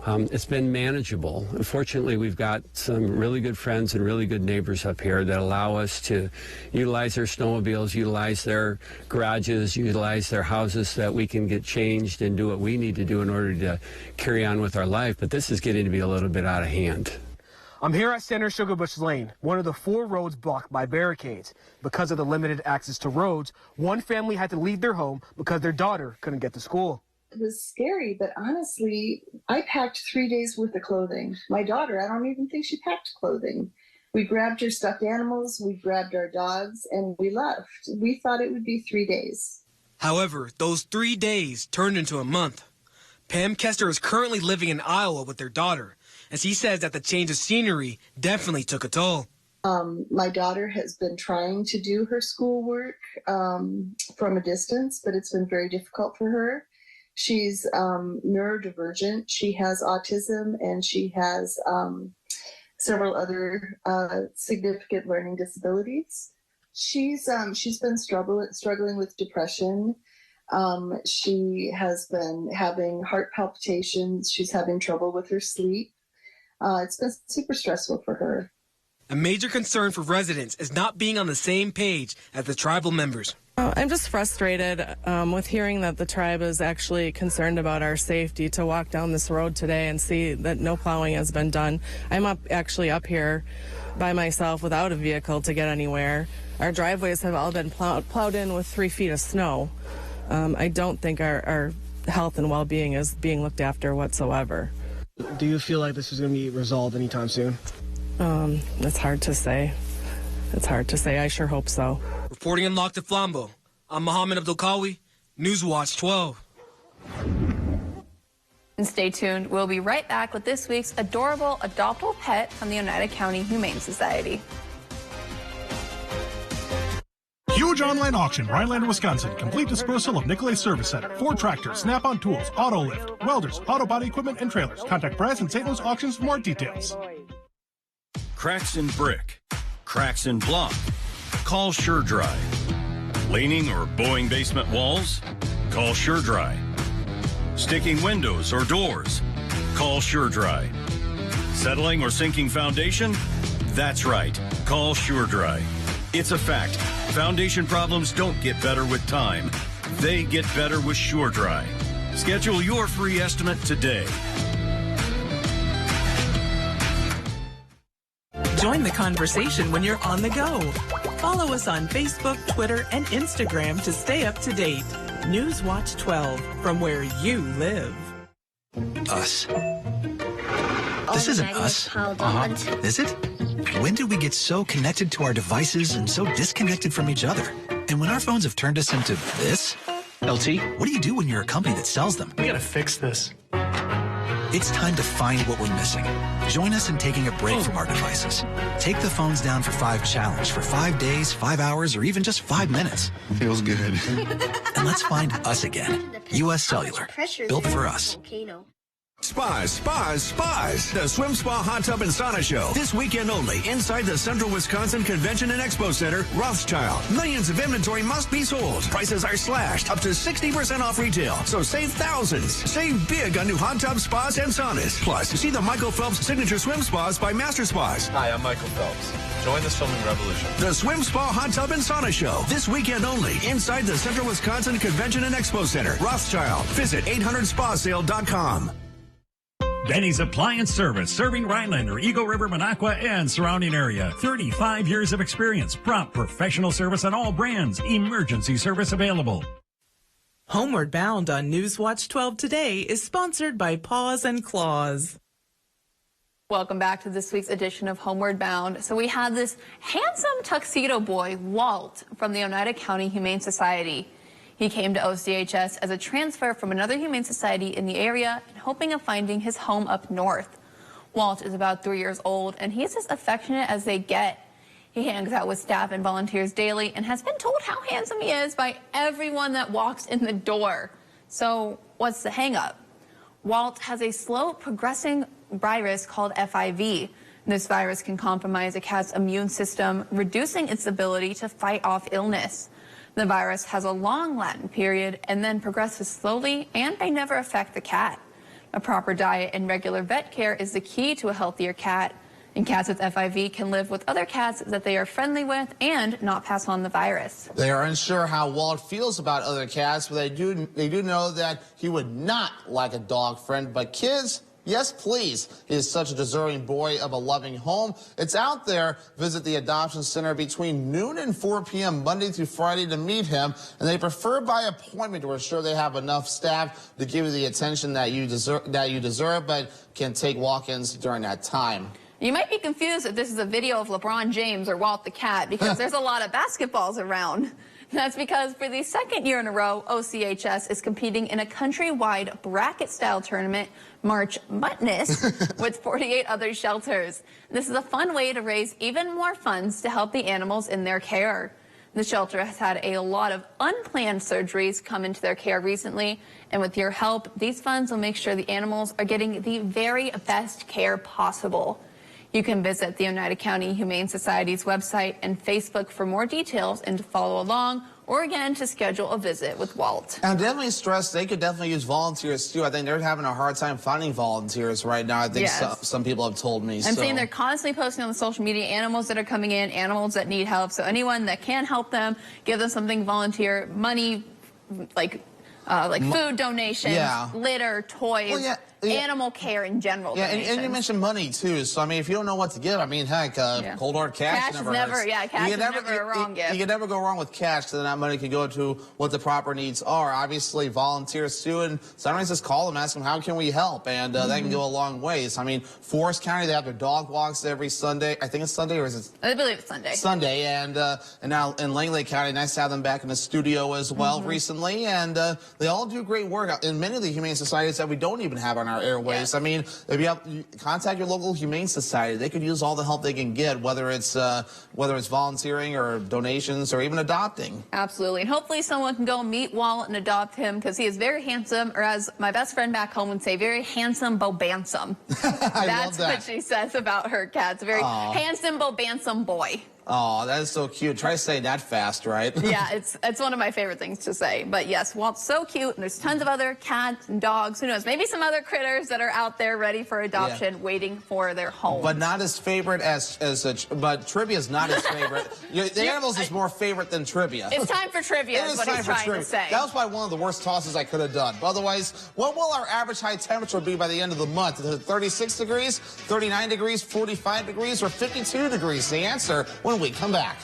It's been manageable. Fortunately, we've got some really good friends and really good neighbors up here that allow us to utilize their snowmobiles, utilize their garages, utilize their houses so that we can get changed and do what we need to do in order to carry on with our life. But this is getting to be a little bit out of hand. I'm here at Center Sugarbush Lane, one of the 4 roads blocked by barricades. Because of the limited access to roads, one family had to leave their home because their daughter couldn't get to school. It was scary, but honestly, I packed 3 days worth of clothing. My daughter, I don't even think she packed clothing. We grabbed her stuffed animals, we grabbed our dogs, and we left. We thought it would be 3 days. However, those 3 days turned into a month. Pam Kester is currently living in Iowa with their daughter, and she says that the change of scenery definitely took a toll. My daughter has been trying to do her schoolwork from a distance, but it's been very difficult for her. She's neurodivergent. She has autism, and she has several other significant learning disabilities. She's been struggling with depression. She has been having heart palpitations. She's having trouble with her sleep. It's been super stressful for her. A major concern for residents is not being on the same page as the tribal members. I'm just frustrated with hearing that the tribe is actually concerned about our safety to walk down this road today and see that no plowing has been done. I'm actually up here by myself without a vehicle to get anywhere. Our driveways have all been plowed in with 3 feet of snow. I don't think our health and well-being is being looked after whatsoever. Do you feel like this is going to be resolved anytime soon? It's hard to say. It's hard to say. I sure hope so. Reporting in Lock to Flambeau, I'm Mohammed Abdulkawi, Newswatch 12. And stay tuned. We'll be right back with this week's adorable adoptable pet from the Oneida County Humane Society. Huge online auction, Rhineland, Wisconsin. Complete disposal of Nicolay Service Center. Ford tractors, Snap-on tools, auto lift, welders, auto body equipment, and trailers. Contact Brass and St. Louis Auctions for more details. Cracks in brick, cracks in block. Call SureDry. Leaning or bowing basement walls? Call SureDry. Sticking windows or doors? Call SureDry. Settling or sinking foundation? That's right. Call SureDry. It's a fact. Foundation problems don't get better with time. They get better with SureDry. Schedule your free estimate today. Join the conversation when you're on the go. Follow us on Facebook, Twitter, and Instagram to stay up to date. Newswatch 12, from where you live. Us. This isn't us. Is it? When did we get so connected to our devices and so disconnected from each other? And when our phones have turned us into this? LT, what do you do when you're a company that sells them? We gotta fix this. It's time to find what we're missing. Join us in taking a break from our devices. Take the phones down for 5 challenge for 5 days, 5 hours, or even just 5 minutes. Feels good. And let's find us again. U.S. Cellular. Built for us. Spas. The Swim Spa Hot Tub and Sauna Show. This weekend only, inside the Central Wisconsin Convention and Expo Center, Rothschild. Millions of inventory must be sold. Prices are slashed up to 60% off retail. So save thousands. Save big on new hot tub spas and saunas. Plus, see the Michael Phelps Signature Swim Spas by Master Spas. Hi, I'm Michael Phelps. Join the swimming revolution. The Swim Spa Hot Tub and Sauna Show. This weekend only, inside the Central Wisconsin Convention and Expo Center, Rothschild. Visit 800spasale.com. Denny's Appliance Service, serving Rhinelander, Eagle River, Minocqua, and surrounding area. 35 years of experience, prompt professional service on all brands, emergency service available. Homeward Bound on Newswatch 12 today is sponsored by Paws and Claws. Welcome back to this week's edition of Homeward Bound. So we had this handsome tuxedo boy, Walt, from the Oneida County Humane Society. He came to OCHS as a transfer from another humane society in the area and hoping of finding his home up north. Walt is about 3 years old, and he's as affectionate as they get. He hangs out with staff and volunteers daily and has been told how handsome he is by everyone that walks in the door. So what's the hang-up? Walt has a slow progressing virus called FIV. This virus can compromise a cat's immune system, reducing its ability to fight off illness. The virus has a long latent period and then progresses slowly and may never affect the cat. A proper diet and regular vet care is the key to a healthier cat. And cats with FIV can live with other cats that they are friendly with and not pass on the virus. They are unsure how Walt feels about other cats, but they do know that he would not like a dog friend. But kids, yes, please. He is such a deserving boy of a loving home. It's out there. Visit the adoption center between noon and 4 p.m. Monday through Friday to meet him. And they prefer by appointment to ensure they have enough staff to give you the attention that you deserve, but can take walk-ins during that time. You might be confused if this is a video of LeBron James or Walt the cat because there's a lot of basketballs around. That's because for the second year in a row, OCHS is competing in a countrywide bracket-style tournament, March Madness, with 48 other shelters. This is a fun way to raise even more funds to help the animals in their care. The shelter has had a lot of unplanned surgeries come into their care recently, and with your help, these funds will make sure the animals are getting the very best care possible. You can visit the Oneida County Humane Society's website and Facebook for more details and to follow along, or again to schedule a visit with Walt. And definitely stressed, they could definitely use volunteers too. I think they're having a hard time finding volunteers right now. I think Yes. some people have told me. I'm saying they're constantly posting on the social media animals that are coming in, animals that need help. So anyone that can help them, give them something, volunteer, money, like food donations, litter, toys. Well, yeah. animal care in general. Yeah, and you mentioned money too. So I mean, if you don't know what to give, I mean, heck, cold hard cash never hurts. Cash is never a wrong gift. You can never go wrong with cash, because then that money can go to what the proper needs are. Obviously, volunteers too, and sometimes just call them, ask them how can we help, and that can go a long ways. I mean, Forest County, they have their dog walks every Sunday. I think it's Sunday, or is it? I believe it's Sunday. Sunday, and now in Langley County, nice to have them back in the studio as well recently, and they all do great work in many of the humane societies that we don't even have on our airways. I mean, if you contact your local humane society, they could use all the help they can get, whether it's volunteering or donations or even adopting. Absolutely, and hopefully someone can go meet Walt and adopt him, because he is very handsome, or as my best friend back home would say, very handsome Bobansome. That's what she says about her cats. Very handsome Bobansome boy. Oh, that is so cute. Try saying that fast, right? Yeah, it's one of my favorite things to say. But yes, Walt's so cute, and there's tons of other cats and dogs. Who knows? Maybe some other critters that are out there ready for adoption, waiting for their home. But not as favorite but trivia is not his favorite. The animals is more favorite than trivia. It's time for trivia, is what he's trying to say. That was probably one of the worst tosses I could have done. But otherwise, what will our average high temperature be by the end of the month? Is it 36 degrees, 39 degrees, 45 degrees, or 52 degrees? The answer when we come back.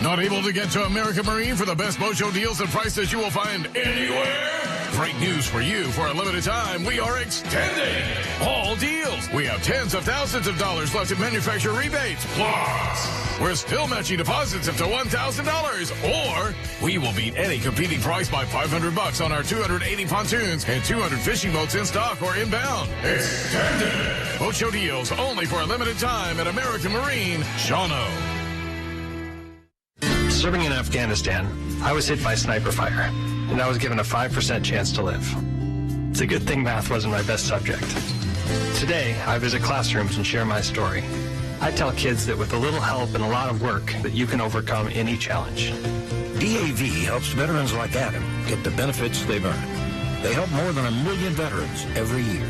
Not able to get to American Marine for the best boat show deals and prices you will find anywhere? Great news for you. For a limited time, we are extending all deals. We have tens of thousands of dollars left in manufacturer rebates. Plus, we're still matching deposits up to $1,000. Or we will beat any competing price by $500 on our 280 pontoons and 200 fishing boats in stock or inbound. Extended. Boat show deals only for a limited time at American Marine. Shawano. Serving in Afghanistan, I was hit by sniper fire, and I was given a 5% chance to live. It's a good thing math wasn't my best subject. Today, I visit classrooms and share my story. I tell kids that with a little help and a lot of work, that you can overcome any challenge. DAV helps veterans like Adam get the benefits they've earned. They help more than 1 million veterans every year.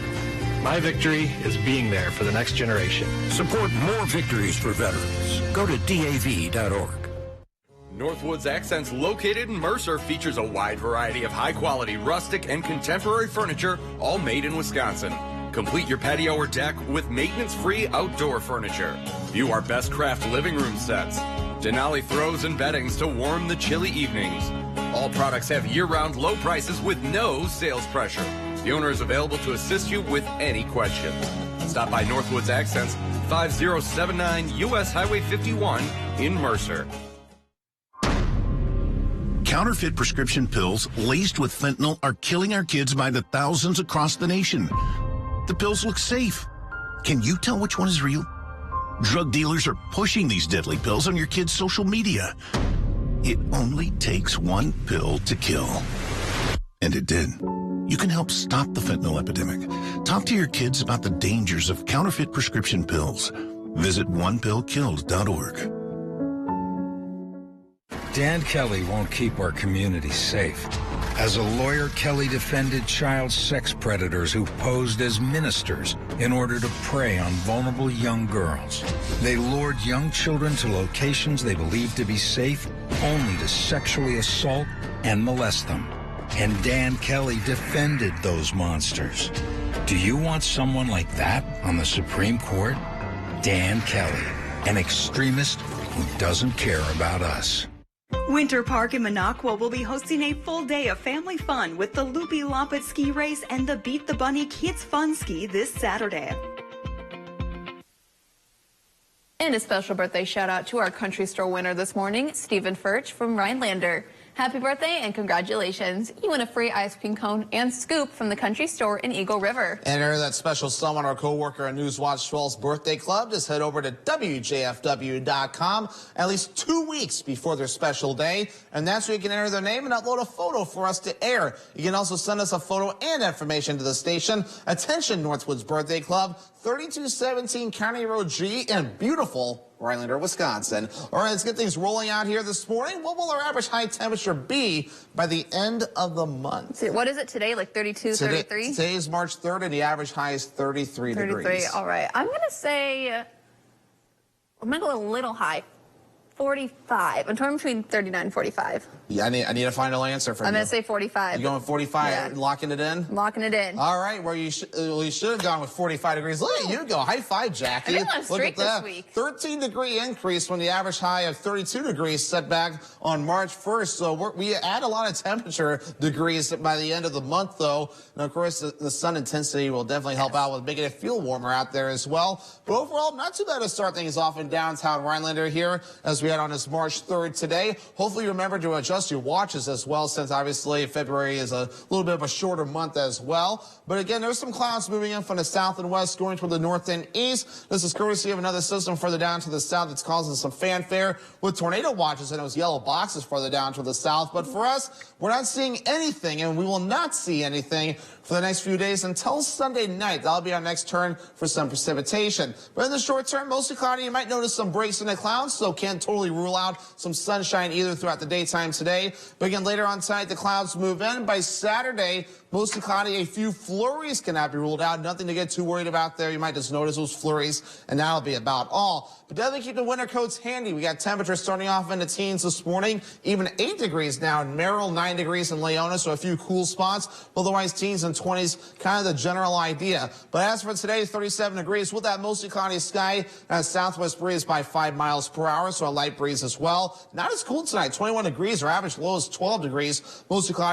My victory is being there for the next generation. Support more victories for veterans. Go to DAV.org. Northwoods Accents, located in Mercer, features a wide variety of high-quality rustic and contemporary furniture, all made in Wisconsin. Complete your patio or deck with maintenance-free outdoor furniture. View our best craft living room sets. Denali throws and beddings to warm the chilly evenings. All products have year-round low prices with no sales pressure. The owner is available to assist you with any questions. Stop by Northwoods Accents, 5079 U.S. Highway 51 in Mercer. Counterfeit prescription pills laced with fentanyl are killing our kids by the thousands across the nation. The pills look safe. Can you tell which one is real? Drug dealers are pushing these deadly pills on your kids' social media. It only takes one pill to kill. And it did. You can help stop the fentanyl epidemic. Talk to your kids about the dangers of counterfeit prescription pills. Visit onepillkilled.org. Dan Kelly won't keep our community safe. As a lawyer, Kelly defended child sex predators who posed as ministers in order to prey on vulnerable young girls. They lured young children to locations they believed to be safe, only to sexually assault and molest them. And Dan Kelly defended those monsters. Do you want someone like that on the Supreme Court? Dan Kelly, an extremist who doesn't care about us. Winter Park in Minocqua will be hosting a full day of family fun with the Loopy Loppet Ski Race and the Beat the Bunny Kids Fun Ski this Saturday. And a special birthday shout out to our country store winner this morning, Stephen Furch from Rhinelander. Happy birthday and congratulations. You win a free ice cream cone and scoop from the country store in Eagle River. Enter that special someone, our co-worker at Newswatch 12's birthday club. Just head over to WJFW.com at least 2 weeks before their special day. And that's where you can enter their name and upload a photo for us to air. You can also send us a photo and information to the station. Attention, Northwoods Birthday Club, 3217 County Road G in beautiful Rhinelander, Wisconsin. All right, let's get things rolling out here this morning. What will our average high temperature be by the end of the month? What is it today, like 32, 33? Today is March 3rd, and the average high is 33 degrees. All right. I'm going to say I'm going to go a little high. 45. I'm torn between 39 and 45. Yeah, I need a final answer from you. I'm going to say 45. You going 45? Yeah. Locking it in? Locking it in. All right, well, you should have gone with 45 degrees. Look at you go. High five, Jackie. I've been on a streak this week. 13-degree increase from the average high of 32 degrees set back on March 1st. So we add a lot of temperature degrees by the end of the month, though. And, of course, the sun intensity will definitely help out with making it feel warmer out there as well. But overall, not too bad to start things off in downtown Rhinelander here as we head on this March 3rd today. Hopefully, remember to adjust your watches as well, since obviously February is a little bit of a shorter month as well. But again, there's some clouds moving in from the south and west going toward the north and east. This is courtesy of another system further down to the south that's causing some fanfare with tornado watches and those yellow boxes further down to the south. But for us, we're not seeing anything, and we will not see anything for the next few days until Sunday night. That'll be our next turn for some precipitation. But in the short term, mostly cloudy. You might notice some breaks in the clouds, so can't totally rule out some sunshine either throughout the daytime today. But again, later on tonight, the clouds move in. By Saturday, mostly cloudy. A few flurries cannot be ruled out. Nothing to get too worried about there. You might just notice those flurries, and that'll be about all. But definitely keep the winter coats handy. We got temperatures starting off in the teens this morning, even 8 degrees now in Merrill, 9 degrees in Leona, so a few cool spots. Otherwise, teens and 20s, kind of the general idea. But as for today, 37 degrees with that mostly cloudy sky and a southwest breeze by 5 miles per hour, so a light breeze as well. Not as cool tonight, 21 degrees. Our average low is 12 degrees. Mostly cloudy.